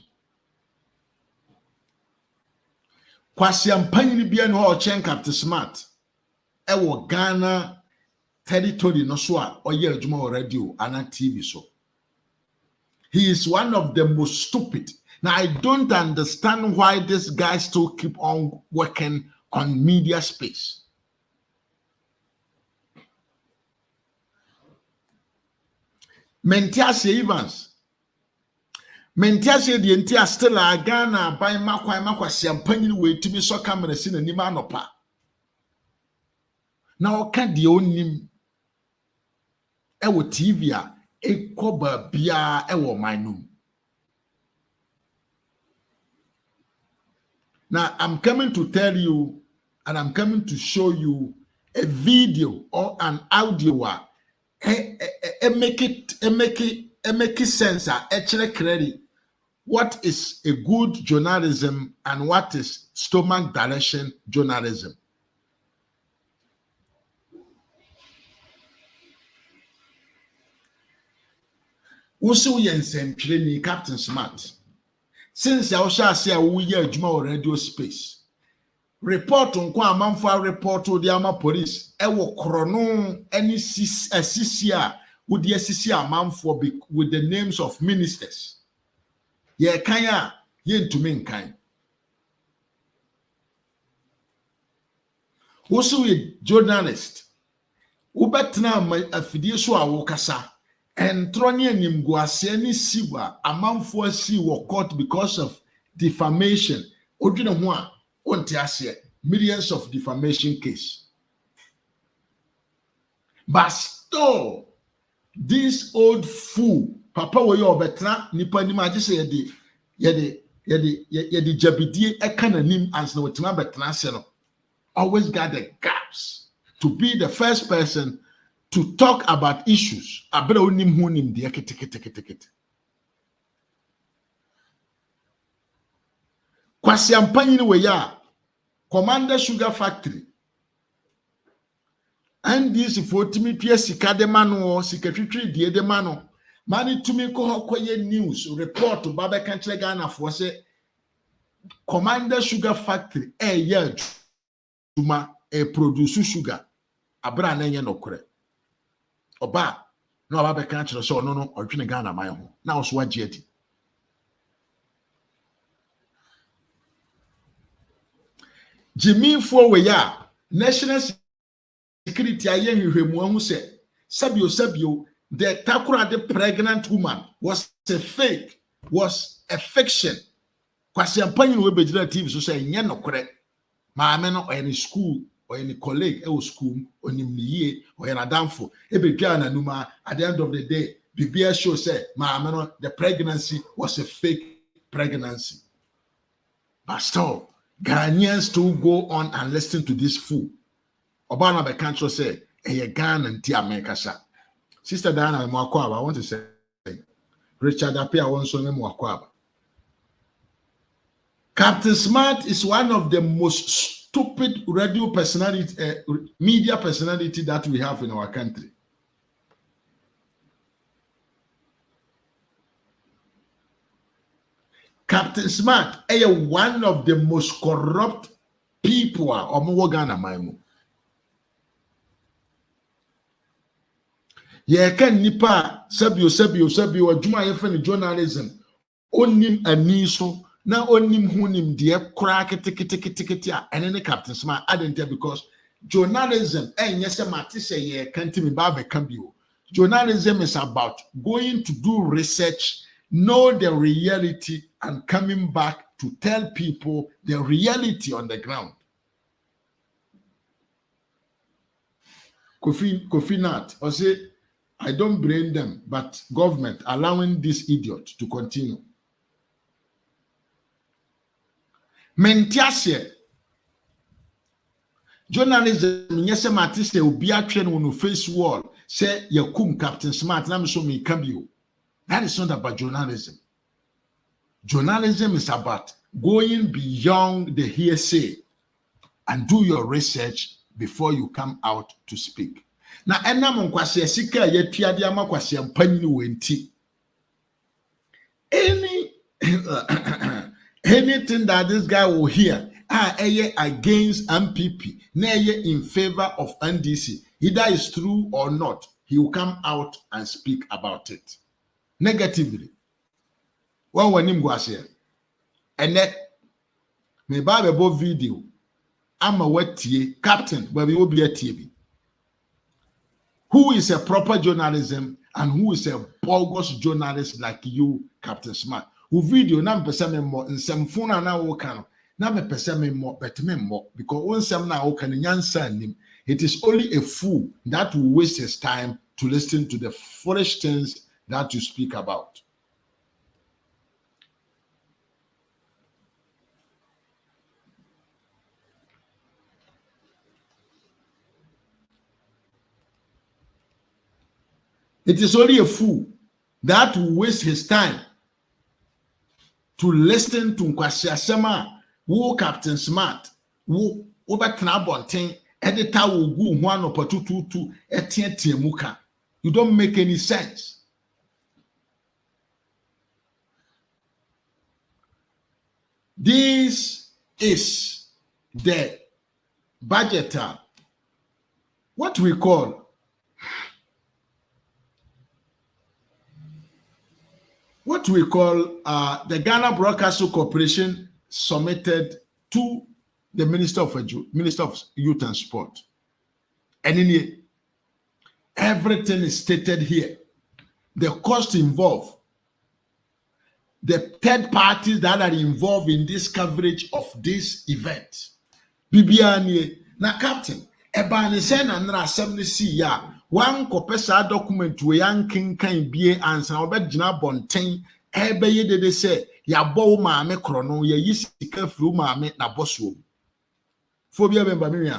Kwasi ampanyi bia no ho chen Captain Smart Ghana territory no so a oye adwuma o radio ana TV so. He is one of the most stupid. Now I don't understand why this guy still keep on working on media space. Mentiase Evans. Mentiase the entire still a Ghana by makwa champagne way to be so camera sin and nimanopa. Now can the onim ewo TV a koba bia ewo mainum. Now I'm coming to tell you and I'm coming to show you a video or an audio make it sense actually credit what is a good journalism and what is stomach dilation journalism. Also yensem training Captain Smart since I shall say we year adwuma radio space report nko amanfo report the ama police ewo krono any sisia with the sisia amanfo with the names of ministers ye kan a ye ntumi nkan also a journalist ubetna afidie so a wo kasa and troni anim go ase ni siwa amanfo asi wo court because of defamation odwene ho a onti ase millions of defamation case. But still, this old fool, Papa wo yo betra nipa ni ma say yede jabidie ekananim answer no tima betra se no always got the gaps to be the first person to talk about issues abere onim hu nim de ketekete. Kwasi ampanyi we ya Commander Sugar Factory and this for to me pia sika de mano sika twitwi die de mano mani to me ko hokoye news report baba kan kire Ghana for say Commander Sugar Factory yeah tuma produce sugar abra na enye nokore oba na baba kan kire so no odwene Ghana man ho na so wagye adi Jimmy for we ya national security aye hwehwemu ahu se sabio the takura the pregnant woman was a fake, was a fiction. Kwasi ampanyi we bejira TV so say nye nokore maame no or any school or any colleague e school onim ni yie or an adamfo e be gwa na numa at the end of the day bibia show say maame no the pregnancy was a fake pregnancy. But still Ghanaians still go on and listen to this fool. Obana be country say e Ghana nti America sha. Sister Diana Mwakwaba, I want to say Richard Apia wants to name Mwakwaba. Captain Smart is one of the most stupid radio personality, media personality that we have in our country. Captain Smart is one of the most corrupt people of Ghana Maimu. Ye can nipa sabio adwuma ye fe journalism onim aniso na onim hunim de kra ketekete a ene ne Captain Smart adente because journalism enye se mate se ye kantimi ba be kan bio. Journalism is about going to do research, know the reality and coming back to tell people the reality on the ground. Kofi Nat or say I don't blame them, but government allowing this idiot to continue. Mentiasie journalism nyese matise obi atwe no face wall say yakum Captain Smart na me so me kabio. That is not about journalism. Journalism is about going beyond the hearsay and do your research before you come out to speak. Na enam nkwase sika ye tuade amakwase mpanyi wenti anything that this guy will hear against MPP na in favor of NDC, either is true or not, he will come out and speak about it negatively. One wanim gwase ene me ba bebo video ama watie captain but we will be a TV. Who is a proper journalism and who is a bogus journalist like you, Captain Smart? Who video na mpesa me mo nsem phone na wo kan na me pesa me mo bet me mo because onsem na wo kan nyansa nim. It is only a fool that will waste his time to listen to the foolish things that you speak about. It is only a fool that will waste his time to listen to Nkwasi Asema, who Captain Smart, who over Knabonting, editor will go one or two muka. You don't make any sense. This is the budgeter, what we call the Ghana Broadcasting Corporation submitted to the Minister of Youth and Sport. And in here, everything is stated here. The cost involved, the third parties that are involved in this coverage of this event. Bibiani, na captain, ebani sen anra assembly si ya. One kopesa document we yanking kan bie answer obedjina bonten ebeye de say ya bo maame krono ya yisika fru maame na boso phobia member me.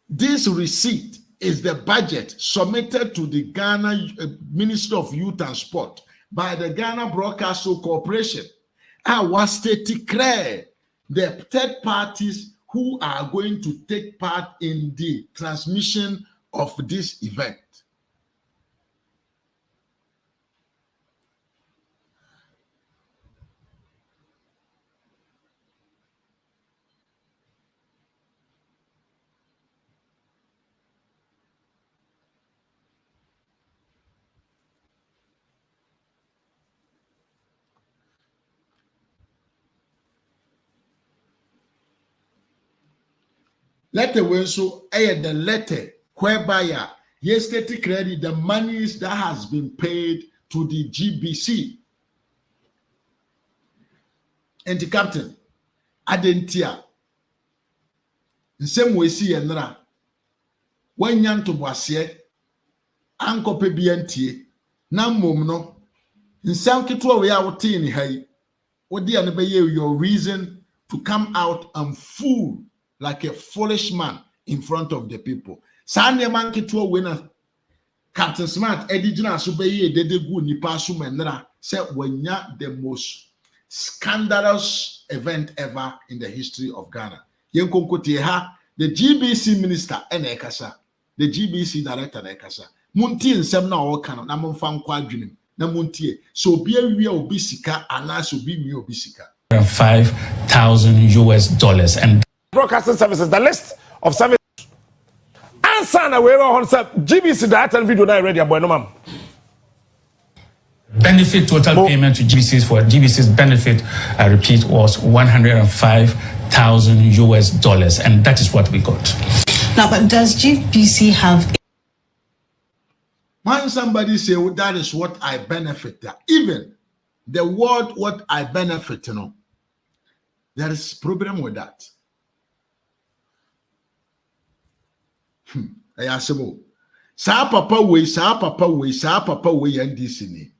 This receipt is the budget submitted to the Ghana Ministry of Youth and Sport by the Ghana Broadcasting Corporation. I was stated clear the third parties who are going to take part in the transmission of this event. Letter when so the letter whereby yesterday credit the monies that has been paid to the GBC. And the captain, Adentia, in same way see enra, when yan to boisier, anko pe biantie, nam mom no, in some kitwa we are in hay, what the anebe your reason to come out and fool like a foolish man in front of the people. Sanya man kitwa winner. Captain Smart, Eddie Juna Subeye, Dedegu, Nipasu Menra, said wenya the most scandalous event ever in the history of Ghana. Yenkonkoteha, the GBC minister, Enekasa, the GBC director, Enekasa. Munti and Semna Okano, Namon Quadrinim, Namuntie, so be a real bisika, and I should be me obisika. $5,000 and broadcasting services, the list of services. Answer na we on GBC director video na ready boy no mam. Benefit total payment to GBCs for GBC's benefit, I repeat, was $105,000, and that is what we got. Now, but does GBC have? When somebody say, well, that is what I benefit, even the word what I benefit, you know, there is problem with that. Ayasebo. Sa papa way, and this in.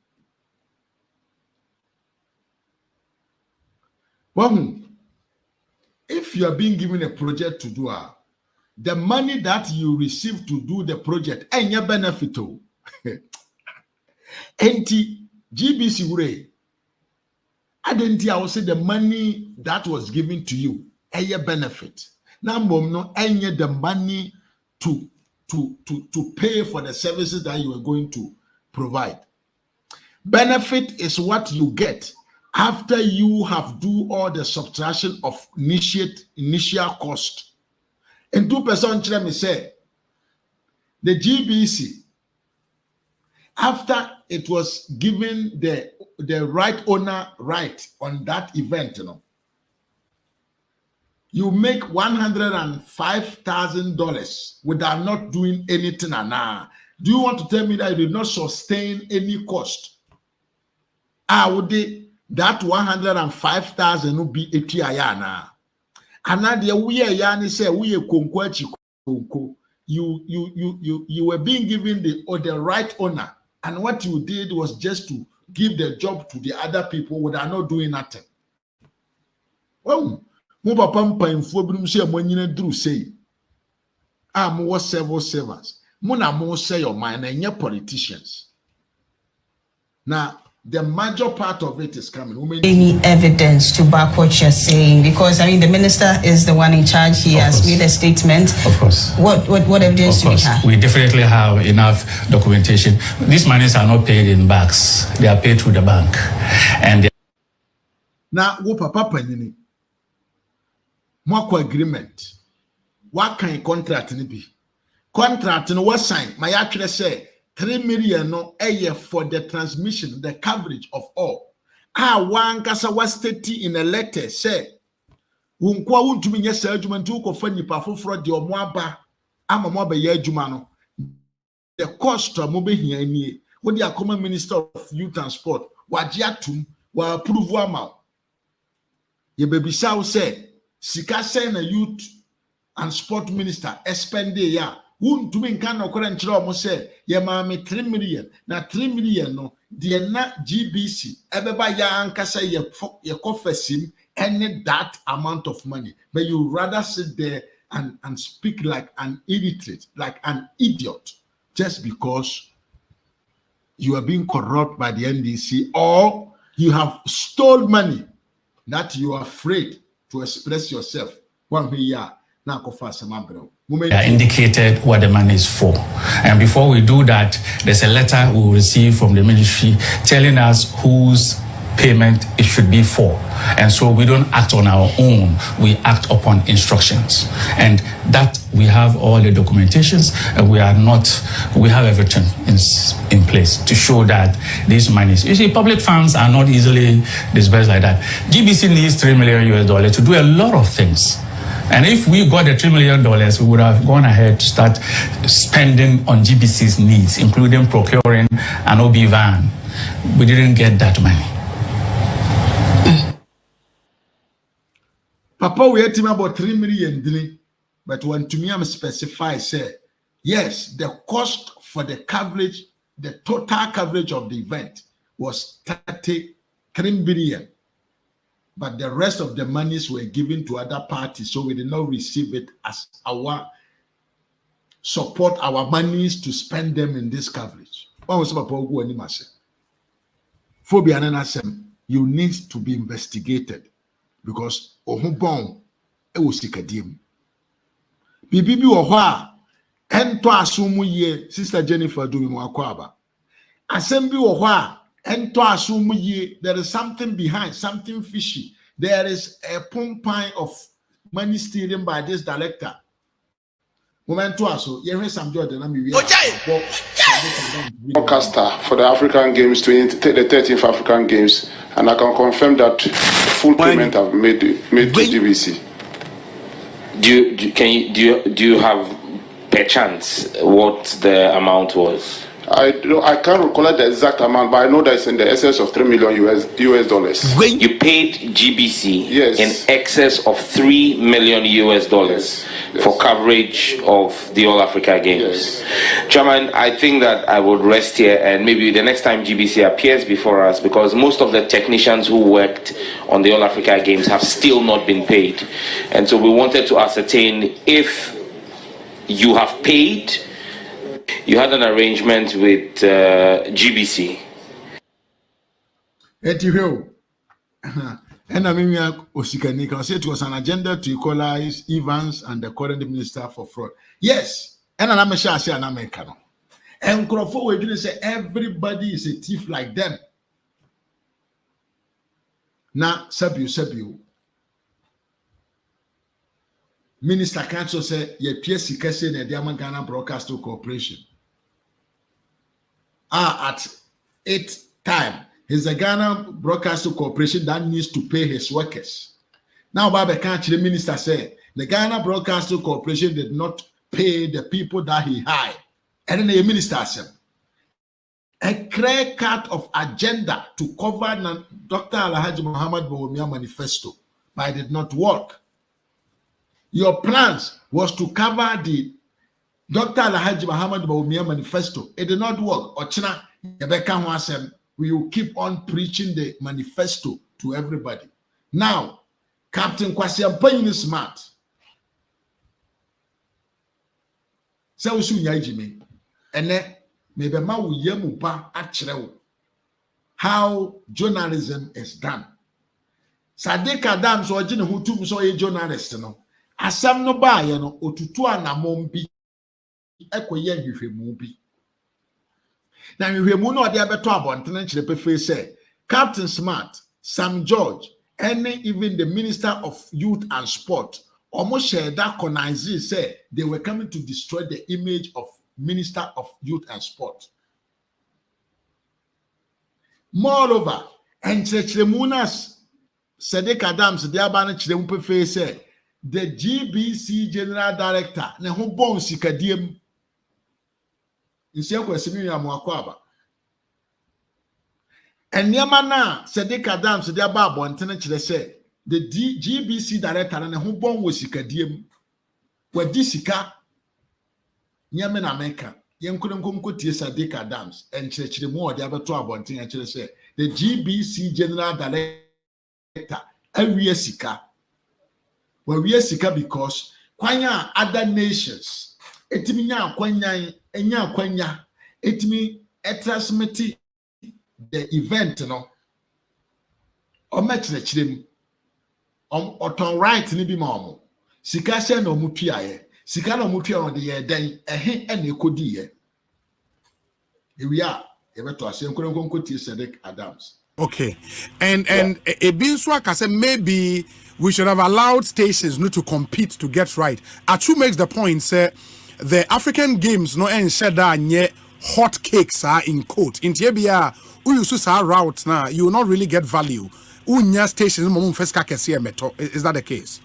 Well, if you are being given a project to do, the money that you receive to do the project, and your benefit, GBC Ure, I will say the money that was given to you, and your benefit. Now, no, and the money to pay for the services that you are going to provide. Benefit is what you get after you have do all the subtraction of initial cost. And 2% let me say the GBC, after it was given the right owner right on that event, you know, you make $105,000 without not doing anything. Do you want to tell me that you did not sustain any cost? Would that 105,000 would be a tiayana? And now the we are yani say we are konkwachi konko. You were being given the right owner, and what you did was just to give the job to the other people without not doing nothing. Well. Mo papa mpanfo binom se mo nyina duru sei mo was civil servants mo na mo say your mind and your politicians. Now the major part of it is coming. Any evidence to back what you're saying? Because I mean the minister is the one in charge. He has made a statement. Of course. What evidence do we have? We definitely have enough documentation. These monies are not paid in bags. They are paid through the bank. And now wo papa panini Mwako agreement. What kind of contract ni be? Contract no was signed. My actually say 3 million no a year for the transmission, the coverage of all. One kasa was stated in a letter say, "Unkwa untumi nye sa adwuma nti ukofa nipa foforo de omo aba ama mo abaye adwuma no. The cost mo be hia nie. Wo the common minister of youth and sport waje atum wa approve ama. Ye bebisa wo say Sika say na youth and sport minister expend ya wuntumi nka no kwere nkyere omo say ye ma me 3 million na 3 million no de na GBC ebeba ya ankasa ye kofasim any that amount of money, but you rather sit there and speak like an illiterate, like an idiot, just because you are being corrupt by the NDC or you have stole money that you are afraid to express yourself. One here now indicated what the money is for. And before we do that, there's a letter we will receive from the ministry telling us whose payment it should be for. And so we don't act on our own, we act upon instructions. And that we have all the documentations, and we have everything in place to show that these monies, you see, public funds are not easily disbursed like that. GBC needs $3 million to do a lot of things. And if we got the $3 million, we would have gone ahead to start spending on GBC's needs, including procuring an OB van. We didn't get that money. Papa, we had him about 3 million, but when to me I'm specified, say, yes, the cost for the coverage, the total coverage of the event was 33 billion. But the rest of the monies were given to other parties, so we did not receive it as our support, our monies to spend them in this coverage. You need to be investigated because ohubon e wo sikadim. Bibi ohwa ento asumu ye Sister Jennifer do mu akwaba. Asem bi ohwa ento asumu ye, there is something behind, something fishy. There is a pumping of money stealing by this director. Broadcaster for the African Games, the 13th African Games, and I can confirm that full payment I've made to GBC. Do you have perchance what the amount was? I can't recall the exact amount, but I know that it's in the excess of $3 million US dollars. You paid GBC yes. in excess of $3 million US dollars yes. for coverage of the All Africa Games. Yes. Chairman, I think that I would rest here, and maybe the next time GBC appears before us, because most of the technicians who worked on the All Africa Games have still not been paid, and so we wanted to ascertain if you have paid. You had an arrangement with GBC. And I mean, Osikanika said it was an agenda to equalize Evans and the current minister for fraud. Yes, and I'm sure I say an American. And Crawford will do say everybody is a thief like them. Now, Sabu. Minister Council said, "Ye Kwame Tikese and the Ghana Broadcasting Corporation are at 8 time. He's a Ghana Broadcasting Corporation that needs to pay his workers." Now, Baba Kanchi, the minister said, the Ghana Broadcasting Corporation did not pay the people that he hired. And then the minister said, a clear cut of agenda to cover Dr. Alhaji Muhammad Bawumia manifesto, but it did not work. Your plans was to cover the Dr. Alhaji Muhammad Bawumia manifesto. It did not work. Ochina, we will keep on preaching the manifesto to everybody. Now, Captain Kwasi Ampany is smart. So soon yajime. And then maybe ma wu yemu ba achrewo how journalism is done. Sadiq Adam so ojine hutum so a journalist no. Asam no ba ye no otutu anamom bi ekoye nhwehwemu bi. Na nhwehwemu no ode abeto abontene nkyere pefe say Captain Smart, Sam George, and even the Minister of Youth and Sport almost shared that connive say they were coming to destroy the image of Minister of Youth and Sport. Moreover, and Chremunas Sadiq Adams the abane chiremu pefe say the GBC General Director ne ho bon sikadiem nsia kwasimi ya mwakwaba enyama na Sadiq Adams the aba abontene kire say the GBC Director ne ho bon wo sikadiem wadi sika nyame na America yenkunko tie Sadiq Adams en chirechiremu ode abeto abontene kire say the GBC General Director awie sika. Well, we are sika because kwanya other nations etimi nya kwanya enya kwanya etimi transmit the event no o metrechirem Oton right ni bi ma omo. Sika se na omu tua ye. Sika na omu tua on de ye den ehe e na ekodi ye. Ewia e beto ase nkonkonko tie Cedric Adams. Okay. And Ebinswa can say maybe we should have allowed stations not to compete to get right. Achu makes the point, say the African Games no and said that nye hot cakes are in quote. In Tibia, who use our route now, you will not really get value. Unya stations is that the case?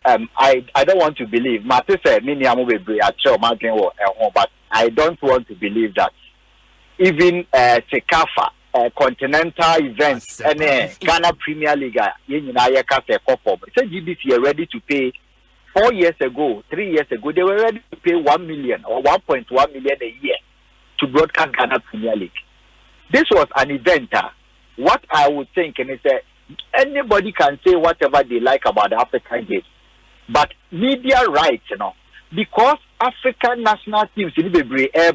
I don't want to believe. Mate said mini but I don't want to believe that even Sekafa continental events and Ghana Premier League GBC are ready to pay 4 years ago, 3 years ago, they were ready to pay 1 million or 1.1 million a year to broadcast Ghana Premier League. This was an event. What I would think is that anybody can say whatever they like about the African Games, but media rights, because African national teams in the air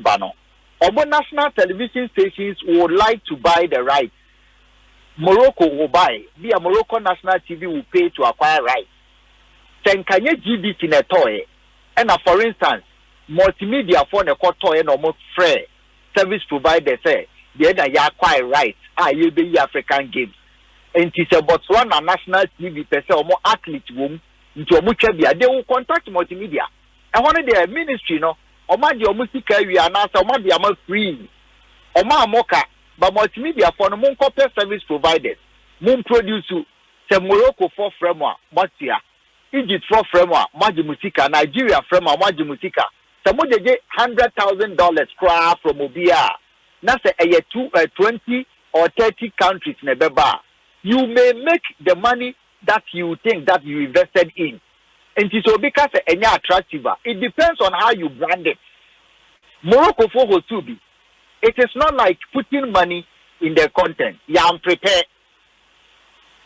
Obo national television stations would like to buy the rights. Morocco will buy. The Morocco national TV will pay to acquire rights. Tenkanye GBC in a toy. And for instance, multimedia for the toy and almost free service provider say the other you acquire rights. You be African Games. And it's a Botswana national TV per se or more athletes room into a muchabia. They will contact multimedia. And one of their ministry, Oma di omusika wi anasa oma di ama free oma amoka but multimedia for no mon copy service providers mon produce se Morocco for framework matia Egypt for framework maji musika Nigeria framework maji musika se mo jeje $100,000 cra from obia na se 20 or 30 countries na beba you may make the money that you think that you invested in. And so because it's attractive, it depends on how you brand it. Morocco for Hosubi, it is not like putting money in the content. Yeah, I'm prepared.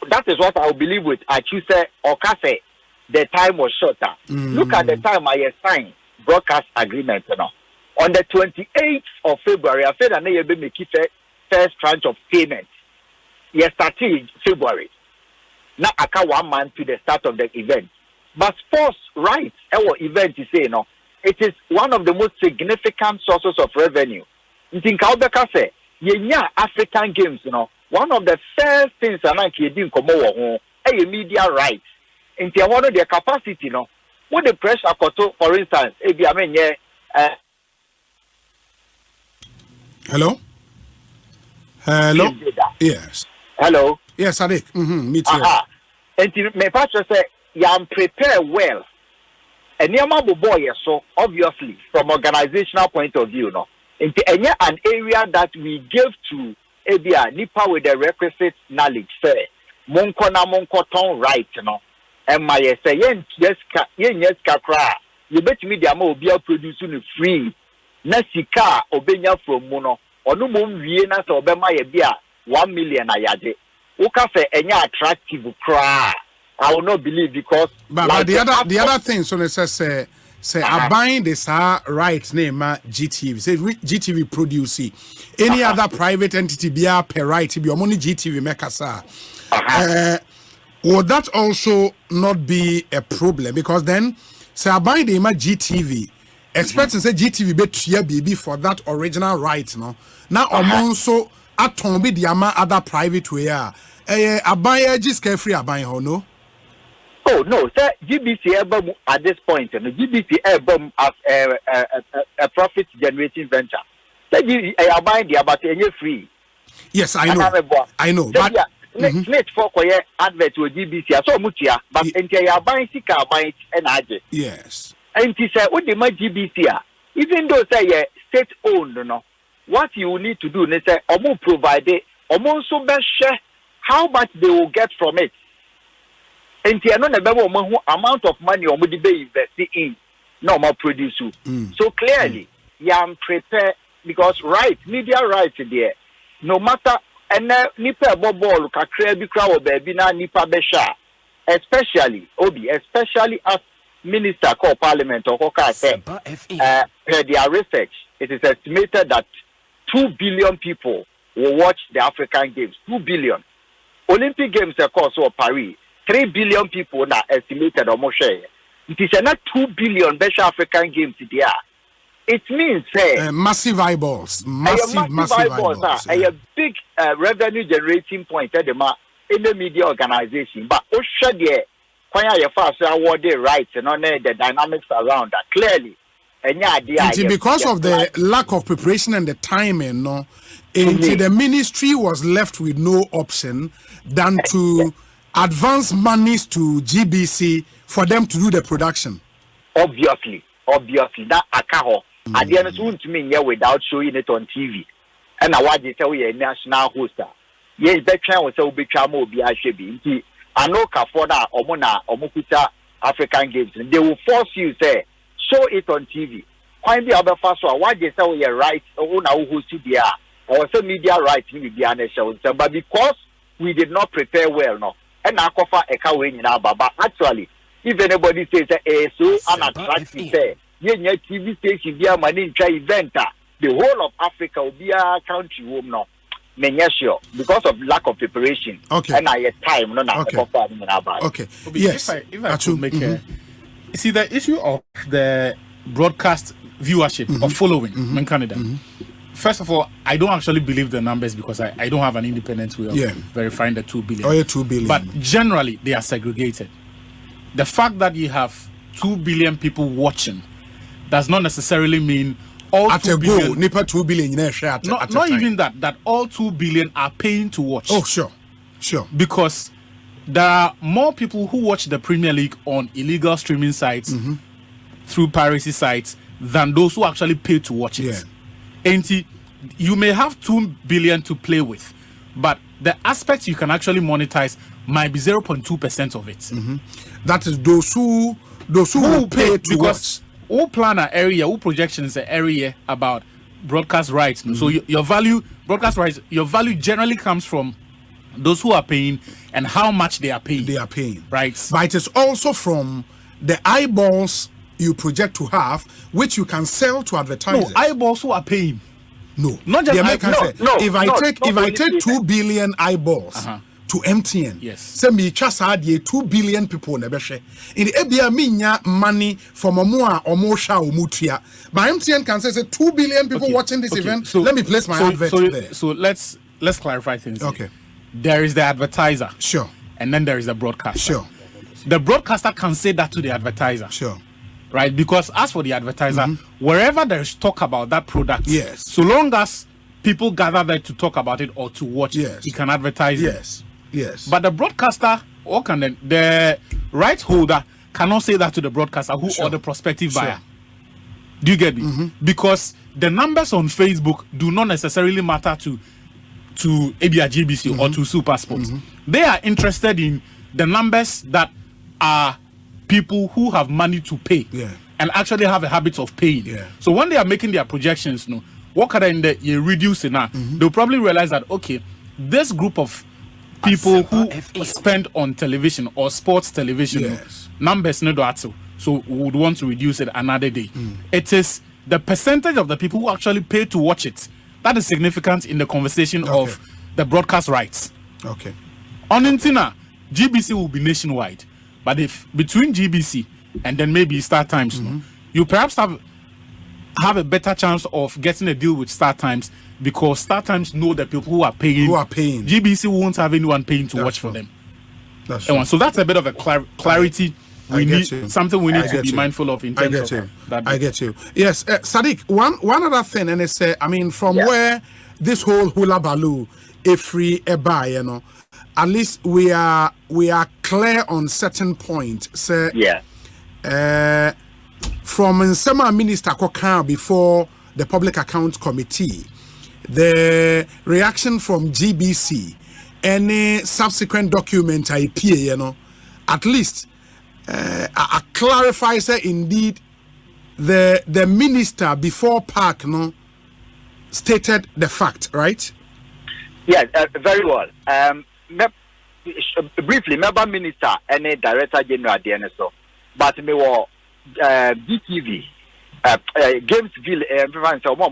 That is what I believe with Achuse or Kase. The time was shorter. Look at the time I signed broadcast agreement. On the 28th of February, I said I need to make first tranche of payment. Yes, started February. Now I can 1 month to the start of the event. But sports rights, our event is saying, it is one of the most significant sources of revenue. You think how say, African Games, one of the first things I like you didn't come over media rights. In one of their capacity, what the pressure for instance, hello? Hello? Yes. Hello? Yes, Adik. Me too. And my pastor said, I'm prepared well. And boy, so obviously, from organizational point of view, into an area that we give to Abia Nipa with the requisite knowledge, say, Monko na Monko ton right, and my say, yes, kakra, you bet me the amount be producing free. Nasika obenya from Mono, or no mum Vienna or Bema Bia 1 million ayaje. Uka say, attractive cry. I will not believe because but the other thing so let's say I buying this right name GTV say GTV produce any other private entity be per right be money GTV make us would that also not be a problem because then say I buy the GTV expect to say GTV be tria baby for that original right now also aton be the other private way I buy just carefree I buy no. Oh no, sir. GBC album at this point, and the GBC album as a profit-generating venture. I buy the about free. Yes, I know. But let's for advert to GBC. I saw mutia, but until you buy sika, buy and add. Yes. And he said, "What the my GBC? Even though say state-owned, what you need to do, they say, omo provide, omo so best share how much they will get from it." And you know the amount of money or money they invest in normal produce. So clearly, I'm prepared because media rights there. No matter nipa ball kakra crowd baby na nipa besha, especially as minister called parliament or their research. It is estimated that 2 billion people will watch the African Games. 2 billion. Olympic Games of course or Paris. 3 billion people now estimated almost share. It is not 2 billion best African games there. It means massive eyeballs, massive eyeballs. A big revenue generating point at in the media organization. But Oshadie, Kwanya Yafasa awarded rights and on the dynamics around that clearly. Because of the lack of preparation and the timing, the ministry was left with no option than to advance monies to GBC for them to do the production. Obviously, that akaho. At the end, soon to me without showing it on TV. And I want to tell you a national hoster. Yes, that channel will be chamo be ashebi. I know Kafoda Omona Omukuta African Games. They will force you say show it on TV. Find the other first one. Why they say we are right? Who see there? Or some media rights in the show. But because we did not prepare well, no. And I cover a cow in our baba. Actually, if anybody says so unattractive, say TV station be a money event. The whole of Africa will be a country home now. Sure, because of lack of preparation. Okay. And I had time, no, okay. Yes. If I could make see the issue of the broadcast viewership or following in Canada. First of all, I don't actually believe the numbers because I don't have an independent way of verifying the 2 billion. Oh, yeah, 2 billion. But generally, they are segregated. The fact that you have 2 billion people watching does not necessarily mean all at 2 billion. Nipa 2 billion not even that all 2 billion are paying to watch. Oh, sure. Because there are more people who watch the Premier League on illegal streaming sites through piracy sites than those who actually pay to watch it. And you may have 2 billion to play with, but the aspects you can actually monetize might be 0.2% of it. That is those who pay to watch. Who plan an area, who projections an area about broadcast rights. So your value, broadcast rights, your value generally comes from those who are paying and how much they are paying. Right. But it is also from the eyeballs you project to have, which you can sell to advertisers. No, eyeballs who are paying. No, not just eyeballs. If I take 2 billion eyeballs to MTN, say me just had 2 billion people in the in the ABA minya money from Omosha Omutia. But MTN can say 2 billion people watching this event. So let me place my advert there. So let's clarify things. Okay. There is the advertiser. Sure. And then there is the broadcaster. Sure. The broadcaster can say that to the advertiser. Sure. Right? Because as for the advertiser, wherever there is talk about that product, so long as people gather there to talk about it or to watch it, he can advertise it. Yes. But the broadcaster or the right holder cannot say that to the broadcaster or the prospective buyer. Do you get me? Because the numbers on Facebook do not necessarily matter to ABA GBC or to Super Sports. They are interested in the numbers that are people who have money to pay and actually have a habit of paying. So when they are making their projections, what can they reduce it now? They'll probably realize that this group of people who spend on television or sports television numbers so we would want to reduce it another day. It is the percentage of the people who actually pay to watch it that is significant in the conversation of the broadcast rights. On Intina, GBC will be nationwide, but if between GBC and then maybe Star Times, you perhaps have a better chance of getting a deal with Star Times because Star Times know the people who are paying. GBC won't have anyone paying to watch for them. So that's a bit of a clarity. We need something we need to be mindful of in terms of that. I get you. Yes, Sadiq. One other thing, and it's from where this whole hula baloo, free eba, at least we are clear on certain point. From Nsema Minister Kokan before the Public Accounts Committee, the reaction from GBC, any subsequent document I appear, at least clarifies that indeed the minister before Park stated the fact, right? Yes, very well. Briefly, member minister and director general at the NSO, but me were DTV, Gamesville,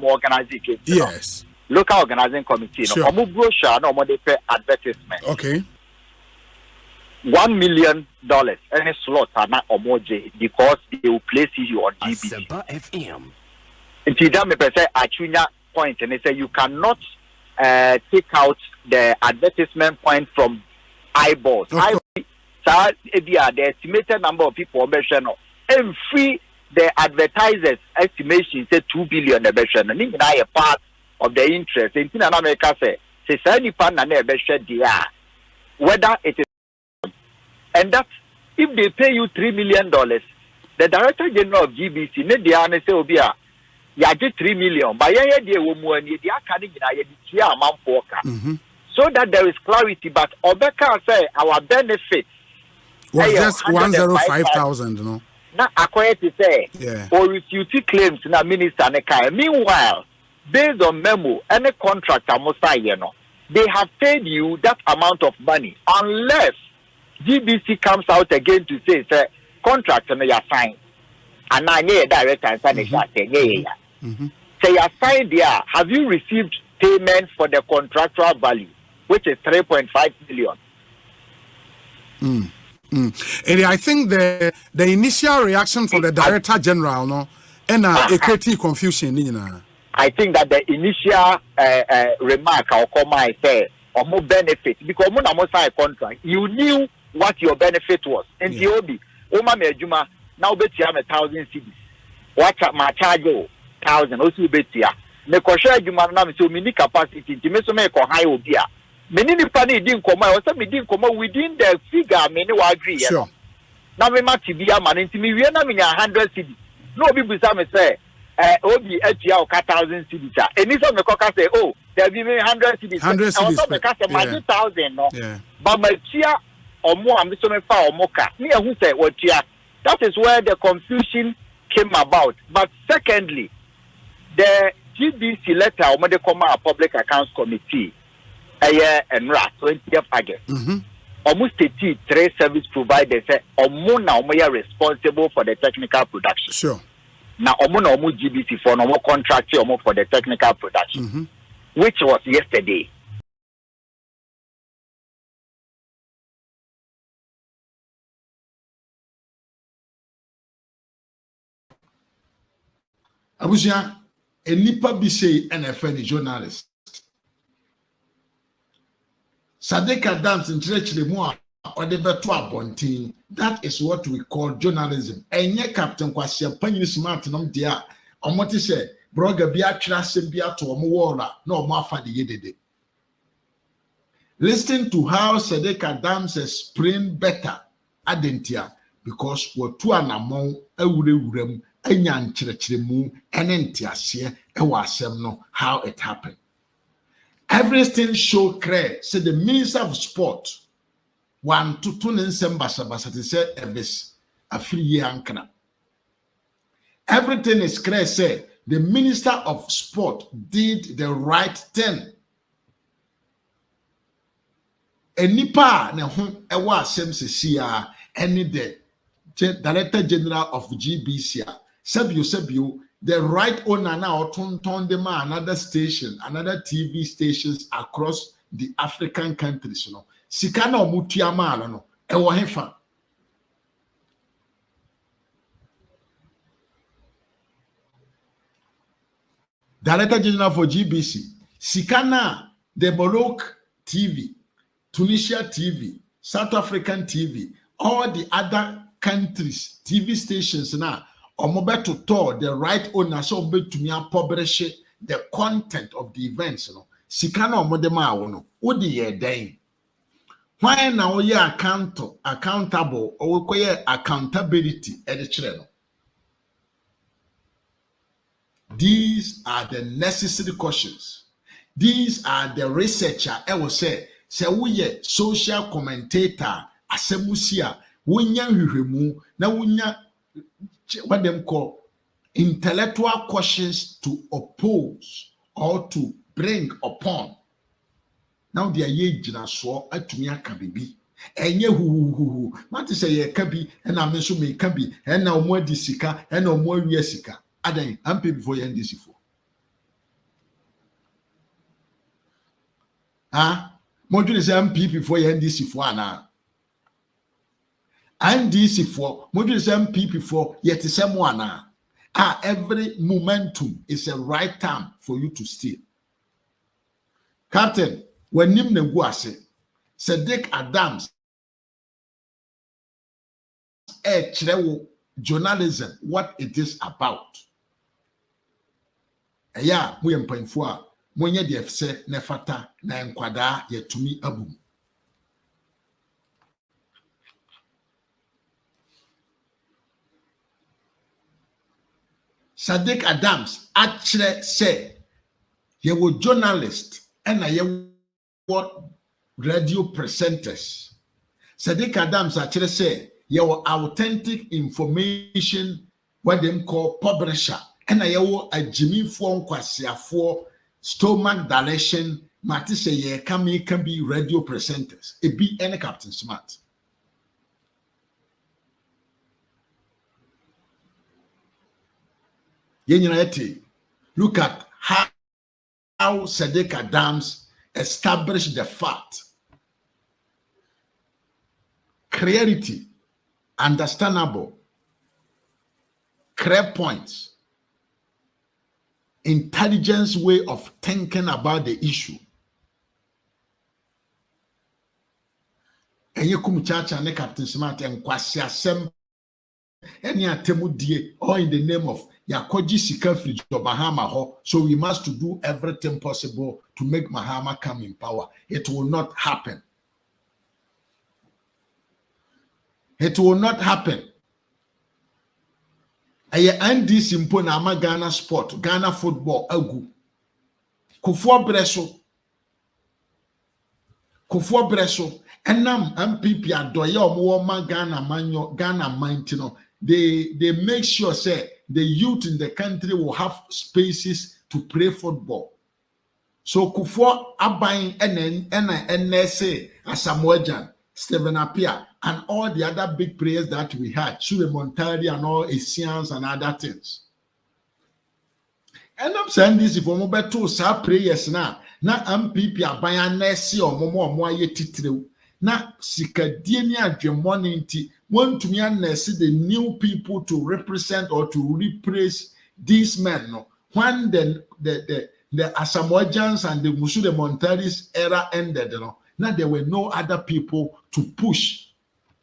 organizing. Yes. Local organizing committee. No, brochure, no more they pay advertisement. Okay. $1 million any slot are not omoje because they will place you on GBC. FM. Until that me say achunya point and they say you cannot take out the advertisement point from eyeballs. The estimated number of people and free the advertisers estimation say 2 billion a part of the interest. In America say whether it is and that if they pay you $3 million, the Director General of GBC ne say obia ya get 3 million but so that there is clarity. But Obeka say our benefit was just 105,000, no? Now acquire to say or refute claims na minister ne. Meanwhile, based on memo, any contractor must say, they have paid you that amount of money unless GBC comes out again to say contract and you sign. And I need a director and say say you signed there. Have you received payment for the contractual value, which is 3.5 million? And I think the initial reaction from the Director General, no, and it created confusion, I think that the initial remark or comment say or more benefit because when I sign a contract, you knew what your benefit was. And the obi, Oma Mejuma now bet you 1,000 cedis. What my charge 1,000 also bet you. Me kosha juma na me so mini capacity. Me so me ko high obia. Me ni pani din koma. I was me din koma within the figure. Me ni wa agree. Sure. Now me mati biya man. Inti me we na me 100 cedis. No obi bisa me say. Obi etia o 1,000 cedis. Eni so me koka say oh there be 100 cedis. 100 cedis. Also me kase my 1,000 no. But my chia omo ambiso me fa omoka. Me who say what chia. That is where the confusion came about. But secondly, the GBC letter omo de come out Public Accounts Committee and RAZ 20th August. Almost 3 service providers say omo na omo are responsible for the technical production. Sure. Now omo na omo GBC for omo contract omo for the technical production, which was yesterday. Abusia, a nipa bi say NFL journalist. Sadeka dance in church or the beto abontin. That is what we call journalism. Enye Captain Kwasi Panyin smart nom dia. Omoti say broga bi atwa sem bi ato omo wora na omo afa de yedede. Listen to how Sadeka dance explain better adentia because what two anamon ewurewurem anya nkyerɛkyerɛmu ene ntiase ewa asem no how it happened. Everything show clear. Say the Minister of Sport want to tune in basa to say Evis afri ankana. Everything is clear. Say the Minister of Sport did the right thing. Enipa ne ho ewa asem se sia any the Director General of GBC Sebio, the right owner now turn them another station, another TV stations across the African countries. You know, Sikana Mutiama, no, ewa hefa. Director General for GBC, Sikana, the Morocco TV, Tunisia TV, South African TV, all the other countries, TV stations now. Omobe to tour the right owner so be to me publish the content of the events, you know. Sikana omodema wono. Odi ye den. Why na we accountable or we accountability no. These are the necessary questions. These are the researcher I will say we social commentator asemusia wunya hwehwemu na wunya what them call intellectual questions to oppose or to bring upon. Now they are ye jina so atumi aka bibi enye hu mate say ye ka bi na me so me ka bi na omo adi sika na omo awie sika adan ampe before ye ndisi fo mo dwene say ampe before ye ndisi fo ana NDC for, modern MPP for, yet is someone. Every momentum is a right time for you to steal. Captain, when Nimne Guase, Sadiq Adams, journalism, what it is about. Yeah, we am paying for when you have said Nefata, na enquada, yet to me abu. Sadiq Adams actually say you were journalist and I what radio presenters. Sadiq Adams actually say you were authentic information what them call publisher and I a Jimmy Fong Kwasia for stomach dilation. Mati say ye can be radio presenters. It be any Captain Smart. Look at how Sadiq Adams established the fact. Clarity, understandable, clear points, intelligence way of thinking about the issue. And you Kumchacha and Captain Smart and Kwasi Asem any attempt or in the name of Yakoji Sikafri Bahama ho, so we must do everything possible to make Mahama come in power. It will not happen. It will not happen. Aye Andy Simpo na ama Ghana sport, Ghana football agu. Kufo breso. Enam MPP adoye omo ma Ghana manyo Ghana mantino. They make sure say the youth in the country will have spaces to play football. So Kufo Abain NSA Asamoah Stephen Appiah and all the other big players that we had, Sule Montari and all Asians and other things. And I'm saying this if we move to some players now MPP Abain NSA or Momo ye titre na sikadie adwemmone nti want to me see the new people to represent or to replace these men no when the Asamoahs and the Musule Montaris era ended no now there were no other people to push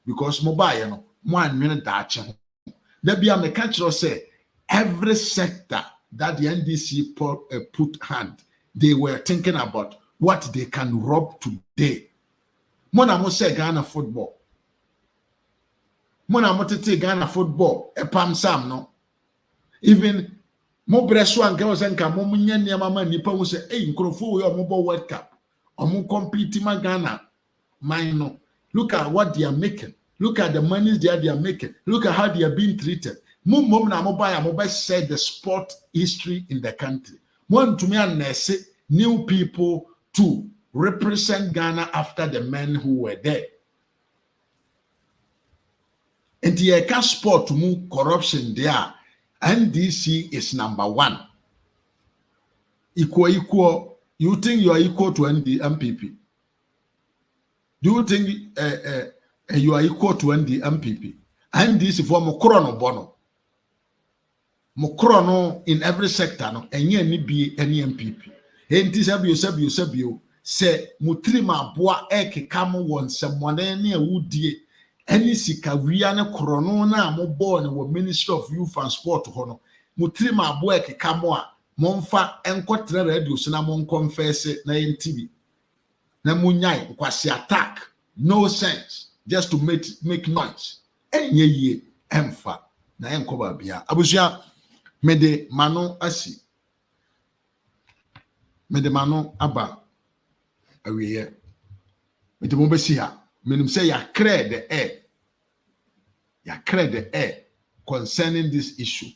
because mobile no one minute dache there be a culture say every sector that the NDC put hand they were thinking about what they can rob today. Mona mo say Ghana football. Mona mo tete Ghana football. Pam sam no. Even mo breso and girls and come mo nya niam ma nipa mo say eh nkrofo we o mo bo World Cup. O mo compete ma Ghana. Mine no. Look at what they are making. Look at the money they are making. Look at how they are being treated. Mom na mo buy said the sport history in the country. Want to me and say new people to represent Ghana after the men who were there. And the Eka sport mu corruption there, NDC is number one. Equal. You think you are equal to MPP? Do you think you are equal to MPP? NDC for Mokrono Bono. Mokrono in every sector, no, and ye be any MPP. NDC say mutrima boa eke kamo won semone ne awudie eni sika wia ne krono na mo bo ne wo Ministry of Youth and Sport ho no mutrima boa eke kamo a monfa enkotre radio so na mon confess na NTV na munyai kwasi attack no sense just to make noise enye yie emfa na enkoba bia abusua mede mano asi mede mano aba awiye mede mo besi ha menim say ya clear the air concerning this issue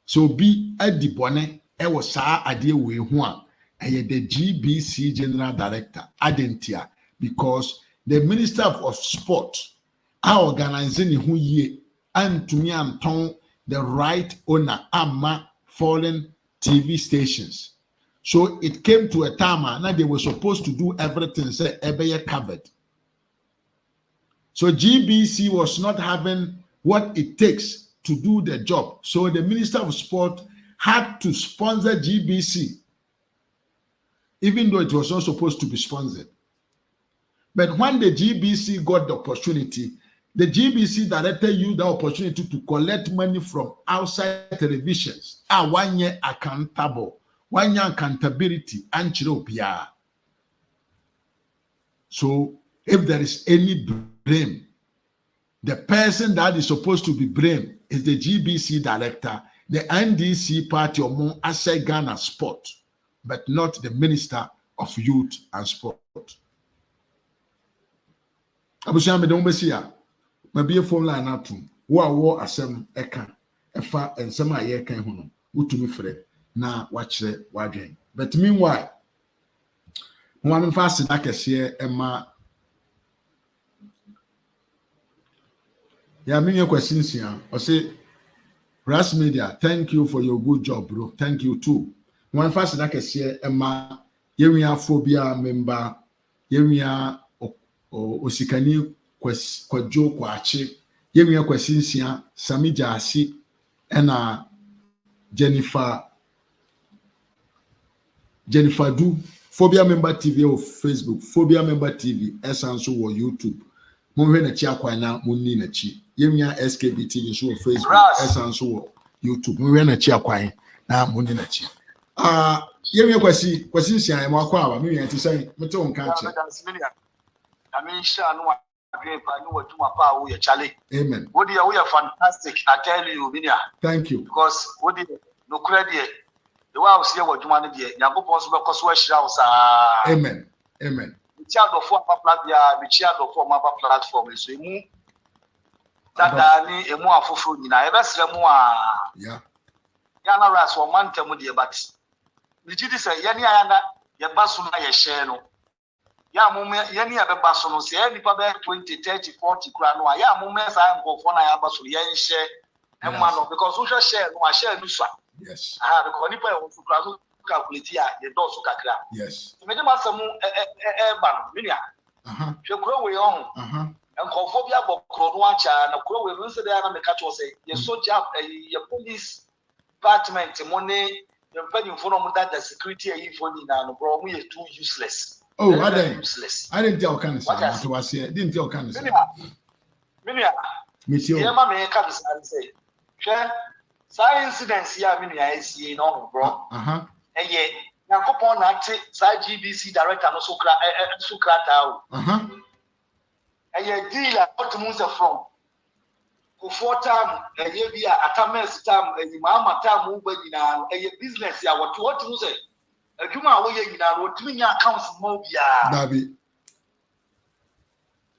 so be adibone e wo saa ade we hu a eye the GBC General Director Adentia because the Minister of Sport are organizing hu ye antumi anton the right owner ama foreign TV stations. So it came to a time now they were supposed to do everything say ebeye covered. So GBC was not having what it takes to do the job. So the Minister of Sport had to sponsor GBC, even though it was not supposed to be sponsored. But when the GBC got the opportunity, the GBC director used the opportunity to collect money from outside televisions. 1 year accountable, 1 year accountability, and Chiropia. So if there is any blame, the person that is supposed to be blamed is the GBC director, the NDC party or Asset Ghana Sport, but not the Minister of Youth and Sport. Abusia me don besia maybe a phone line out wo asem eka efa ensem a ye kan hu no utumi frɛ na wakyerɛ wadwen. But meanwhile one fast na kese ema ya me questions here. I say RAZ Media, thank you for your good job, bro. Thank you too. One fast na kese ema yewia phobia member yewia osikani kwajo kwache yewia kwasinsia Sami Jasi ena Jennifer Du Phobia Member TV or Facebook, Phobia Member TV esanso wo YouTube monhwe na chi akwan na munni na chi yewia SKB TV so Facebook esanso wo YouTube monhwe na chi akwan na munni na chi yewia kwasinsia mo akwa aba me yanti say mete won kan che. Amen. We are fantastic. I tell you, Minia. Thank you. Because no credit. The way I was here, what you want to be, Amen. Amen. The child of former platform is remove. That ni emu afufu ni na ebe sire mu a. Yeah. Yana ras one man temu de but. Ni jidi say yani ayana ye basu na ye share no. Ya mume yani abeba so no se nipa be 20 30 40 kura no ya mume sa nkofo na ya baso ye share emma no because who share no share no so. Yes. Because nipa e won kura no calculate ya ye do so kakra. Yes. Me dem asem ban minia. Hwe kura we on. Nkofo bia bokro no acha na kura we nse dey na me catch us ye soldier ye police department money ye pay for no that the security e for ni na no bro mu ye too useless. Oh, I didn't tell Canada. What was here? Didn't tell Canada. Minia. Yeah, my man can't say. Share incidents here, Minia is here, no, bro. And yet, now go on that side GBC director, no Sukrata. And yet, deal at what moves from. For 4 time, a year, a Tamas time, a Mama time, moving in a business. Yeah, what to say? A Juma way in our routine accounts mobia. Baby.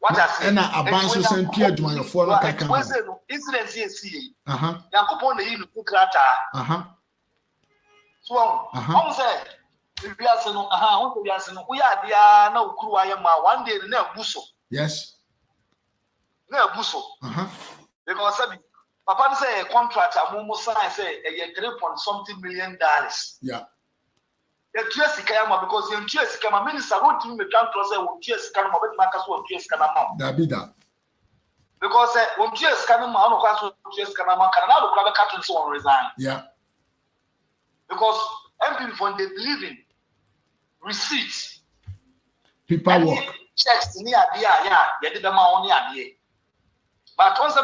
What I say? And a bunch of Pierre Juma, your former incidents here, see. Yakupon the Inu Kukrata. So, I say, if we are saying, we are no Kruayama 1 day, no busso. Yes. No busso. Because Papa say a contract, a Momo sign say a 3.something million. Yeah. The tears Kayama because the tears Kama minister won't to me can't say when tears Kama, but Marcus won't tears Kanama. That be that. Because when tears Kanama, I don't know tears Kanama, Canada, the cattle so on resign. Yeah. Because MP when they believe in receipts, people work. Checks near the did the money at the but once I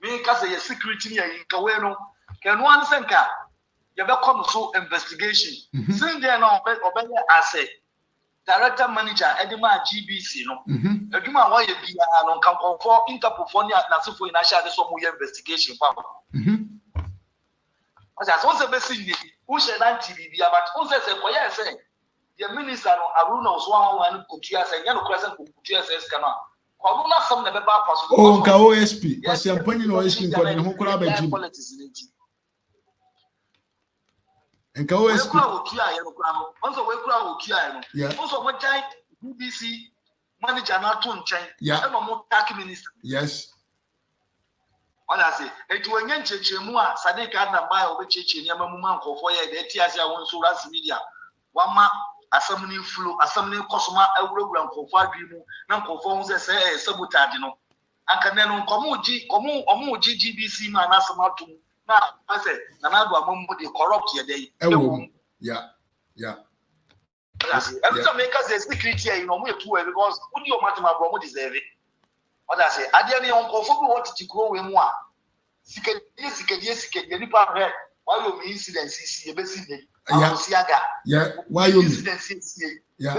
make a security near in Kaweno, can one send car? You better come to investigation. Since then, as a director manager, Edema GBC, no. Edema, why you be on Campo for Interpophonia, Nasufu in Asha, some investigation. As I was a message, who said TV, but who says a boy, say, the minister Aruna was one could tears and Yano Crescent could tears as cannot. Some never possible. Oh, OSP, because you're pointing OSP who could have a politics. And go as also we crowd yeah. Also what BBC manager not to change. Yeah. Minister. Yes. What I say, it when you change more Sadiq and buy over church in Yamaman for 4 years, the TSA wants to RAZ Media. 1 month assembly flow assembly kosoma awurawura nkofo adwemu na nkofo hu say sabotage no anka nenu omuji GBC ma na asamatum na ase na na do amambo de corrupt ye dey yeah every time make us security here you know we too because udi o matima bro mo deserve it what I say ade ne nkofo bi what ti kro we mu a sikedi ni pa re why you me incident see e be see dey yeah why you incident see be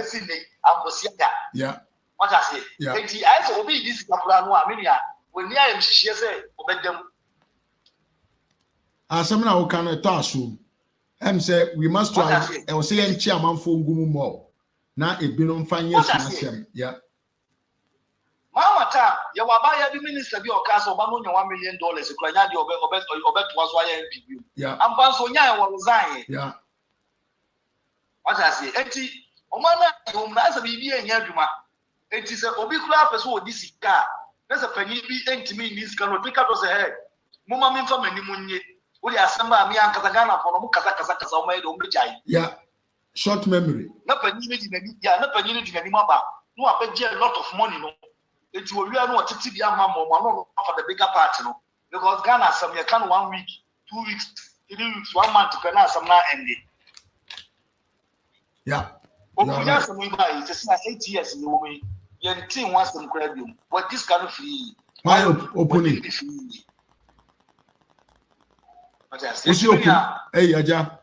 see dey ambosiaga yeah what I say enti I say obi this kapura no a me nia we nia em hihie say obedem asamna wo kan to aso em say we must try e wo say en chi amanfo ngumu mo na ebinom fanye asem yeah mama ta ye wa ba ya bi minister bi o ka so ba no nya $1 million kura nya de obeto aso aya MPB yeah ampa so nya e wo resign yeah what I say enti o ma na o na asa bi enya adwuma enti se obi kura person odi sika na se pani bi entimi ni sika no pick up to say hey mama mi fa mani munye wo di asamba mi ankasa Ghana for no mu kasa o ma e do mbi jai yeah short memory na pani ni di nani ya na pani ni di nani maba no abeje a lot of money no enti wo wi anu otiti bi ama mo no for the bigger part no because Ghana some you can 1 week 2 weeks 3 weeks 1 month Ghana some na end yeah obunya some we buy it say 8 years ni wo me yentin one some credit but this kind of free why opening hey aja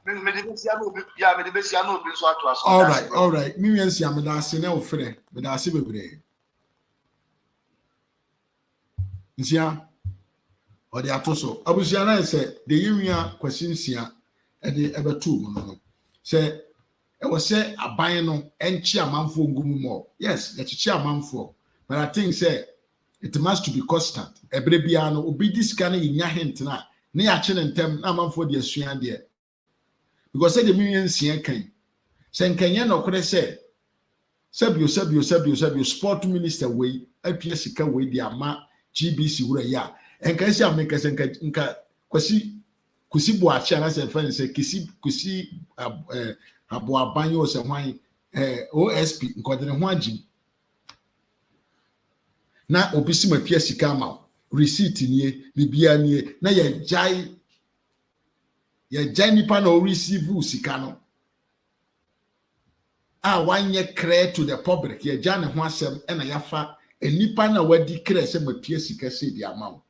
all right me wen sia me da ase na ofre me da ase bebre nsia odi atoso abusia na se de yewia kwasinsia e de ebetu mu no se e wo se aban no enchi amanfo ngumu mo yes le chichi amanfo but I think say it must to be constant ebre bia no obi disika na yinya hint na ne ya chene ntem na amanfo de asua de because say the million nsia kan se nkanye no kore se sabio sport minister we apia sika we de ama GBC wura ya enka si ameka se nka kusi bo acha na se fan se kusi abo abanyo se hwan OSP nkodene ho agim na obisi mapia sika ma receipt nie bibia nie na ye jai nipa na o receive sika no wanye credit to the public ye jane ho asem na yafa nipa na wadi credit se mapia sika se di ama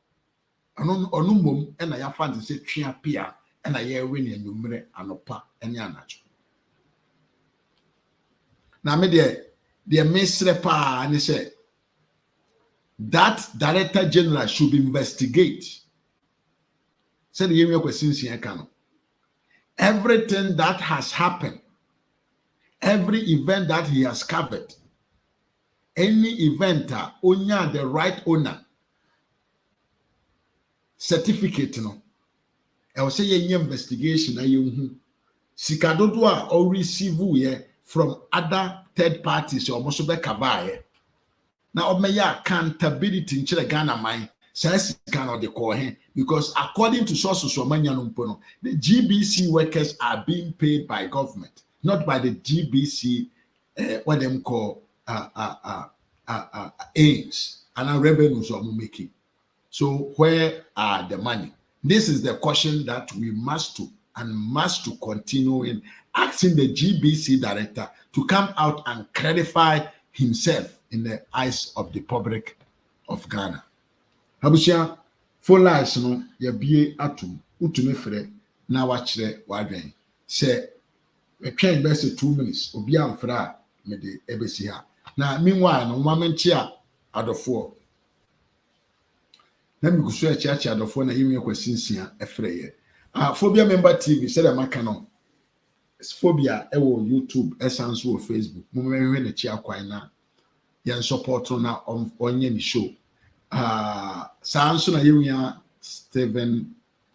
onu mom na yafa de se twia pia na ye we ne anumre anopa ene anacho na me de mesre pa ni se that director general should investigate said the year question can everything that has happened, every event that he has covered, any event onya the right owner certificate no I will say any investigation ayehu sikadodo a or receive ye from other third parties or most of the kabaye now omeya accountability in Ghana mine says cannot the call him because according to sources from Manyanompono, the GBC workers are being paid by government, not by the GBC what them call aims and our revenues are making. So where are the money? This is the question that we must continue in asking the GBC director to come out and clarify himself in the eyes of the public of Ghana. Habusia for lives no ya bie atum utumi frɛ na wakyerɛ wadwen sɛ twɛn bɛsɛ 2 minutes obi amfra a me de ebesi ha na meanwhile no moment a adofo na mi gusu achiachi adofo na yimi kwasinsia efrɛ ye phobia member TV sɛ da maka no phobia ɛwɔ YouTube ɛsanso wɔ Facebook mo mehwe na chi akwan na yen support na onye ni show Sanso na yewia Steven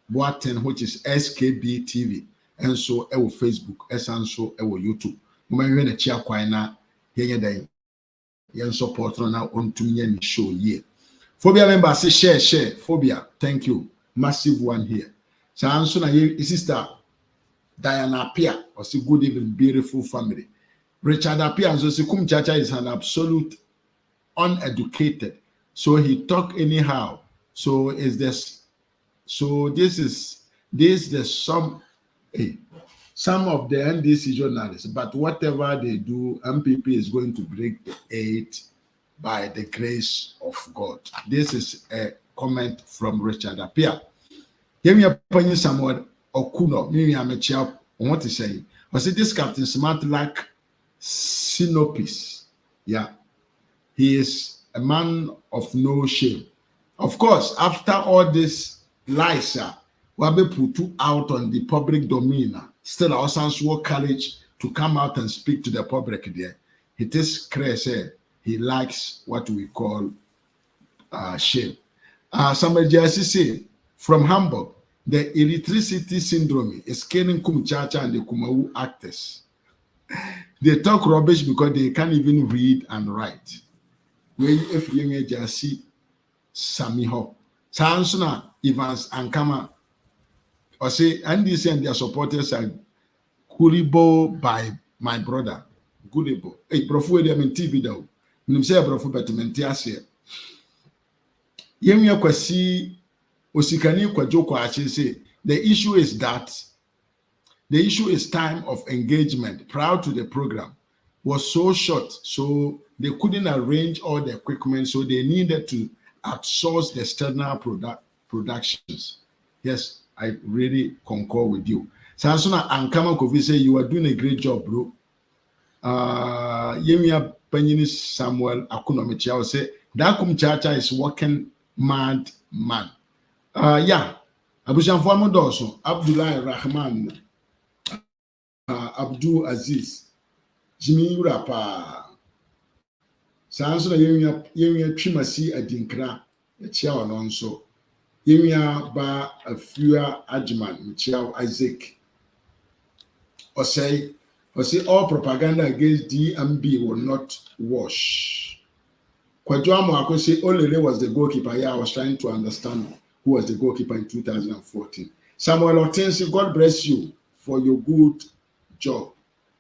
Boaten which is SKB TV and so ewo Facebook esanso ewo YouTube momenwe na chia kwan na yenye dan yen support na ontumye ni show here phobia member say share phobia thank you massive one here Sanso na sister Diana Pia or say good evening beautiful family Richard Appiah and so Kumchacha is an absolute uneducated. So he talk anyhow. So is this? So this is the some of the NDC journalists. But whatever they do, MPP is going to break the 8 by the grace of God. This is a comment from Richard Appiah. Give me a penny somewhere. Okuno, me amechia. What to say? I say this Captain Smart lack synopsis. Yeah, he is a man of no shame. Of course, after all this lies, will be put out on the public domain. Still, our sons work courage to come out and speak to the public there. It is crazy. He likes what we call shame. Somebody just say from Hamburg, the electricity syndrome is killing Kumchacha and the Kumawu actors. They talk rubbish because they can't even read and write. When if you just see Samiho, Sansuna, Evans, and Kama, or say, and this and their supporters are Kuribo by my brother. Kuribo. Hey, Profu, they mean TV though. When say Profu, but Mentiasia. Yemia Kwasi Osikani Kwajoko actually say the issue is time of engagement prior to the program was so short, so they couldn't arrange all the equipment, so they needed to outsource the external productions. Yes, I really concur with you. Sansuna Ankama Kofi say you are doing a great job, bro. Yemia Panini Samuel Akunomichao say that Kumchacha is working mad man. Yeah, Abushan Formodoso, Abdullah Rahman, Abdul Aziz, Jimmy Urapa, Sansuna Yemia Trimasi Adinkra, Chia Alonso, Yemia Ba Afua Ajman, Michel Isaac. Or say all propaganda against DMB will not wash. Kwajuamo Akose Olele was the goalkeeper. Yeah, I was trying to understand who was the goalkeeper in 2014. Samuel Otensi, God bless you for your good job.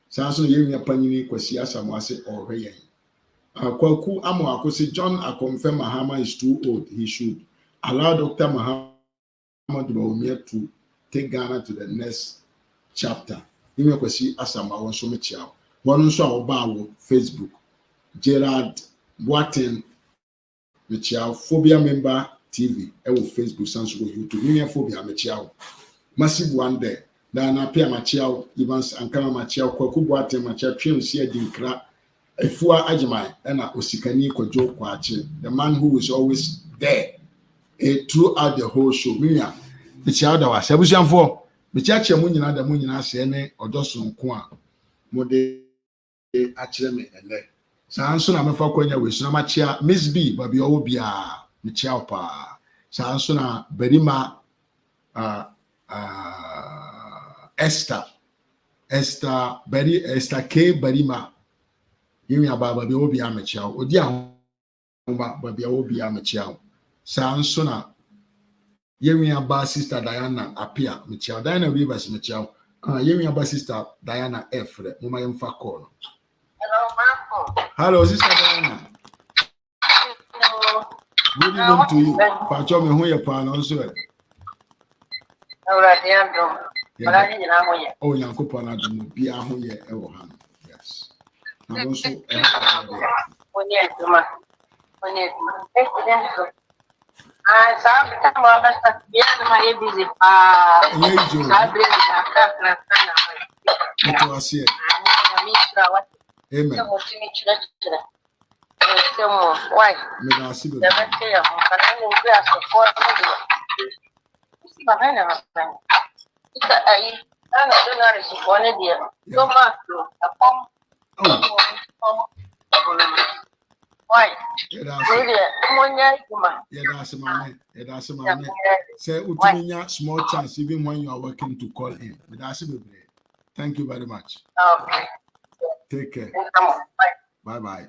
Sanso Yemia Panini Kwasia Samuase or Rey. Kwaku Amo Akose John Akomfe Mahama is too old. He should allow Dr. Mahama to take Ghana to the next chapter. Yemia Kwasi Asama Wonso Mechiao. Wonso Obawo Facebook. Gerard Boaten Mechiao Phobia member TV ewo Facebook Sanso YouTube. Yemia Phobia Mechiao. Massive one day. Dana Pia Machiao, Evans Ankama Machiao, Kwaku Boaten Machiao, Trim Sia Dinkra, Efua Ajimai, and Osikani Kwajo Kwachi, the man who is always there throughout the whole show. Minya, Mechiao Dawa, Sabusian for Mechacha Munina, the Munina Sene, or Dawson Kwa, Mode Acheme, and there. Sansona Mefakonya with Sonamachia, Miss B, Babi Obia, Mechiao Pa, Sansona Berima, Esther K. Barima. Yimi ababa bi obi amechao. Odi ahomba babi obi amechao. Sansona yemi aba sister Diana Appiah mechao. Diana Rivers mechao. Yemi aba sister Diana Efre. Muma yemfa call. Hello sister Diana. Hello. Good evening to you. Pacho me hu ye pa no so. Oh, Yankopon Adamu, be a whole year, Ewohan. Yes. And also, say small chance even when you are working to call in. Thank you very much. Okay. Take care. Bye.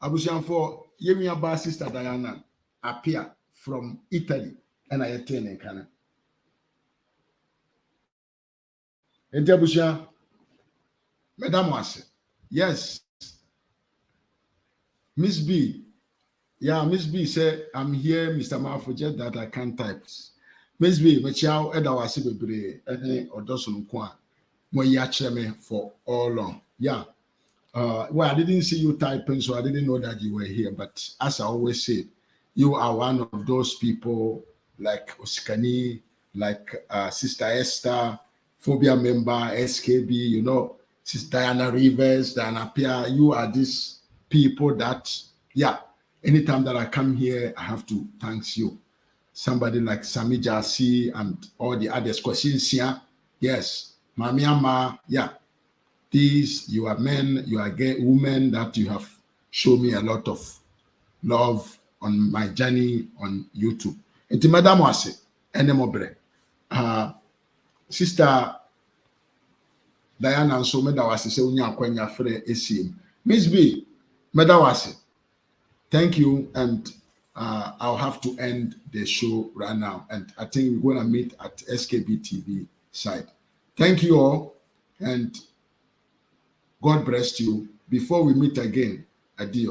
Abushan for Yemi Abba sister Diana Appiah from Italy and I attend in Canada. Entiabusha, Madam Wase. Yes. Miss B. Yeah, Miss B said, I'm here, Mr. Marfo, just that I can't type. Miss B, Machiao, Eda Wase Bebre, Ede Odosun Kwa, Moya for all long. Yeah. Well, I didn't see you typing, so I didn't know that you were here. But as I always say, you are one of those people like Osikani, like Sister Esther, Phobia member, SKB, you know, Sister Diana Rivers, Diana Pia. You are these people that, yeah, anytime that I come here, I have to thank you. Somebody like Sami Jasi and all the others. Kwesincia, yes, Mamiama, yeah. These, you are men, you are gay women that you have shown me a lot of love on my journey on YouTube. And Madam Wase, Enemobre, Sister Diana, and so Madam Wase, say, Unya Kwenya Fre Esim. Miss B, Madam Wase, thank you. And I'll have to end the show right now. And I think we're going to meet at SKB TV side. Thank you all. And God bless you. Before we meet again, adieu.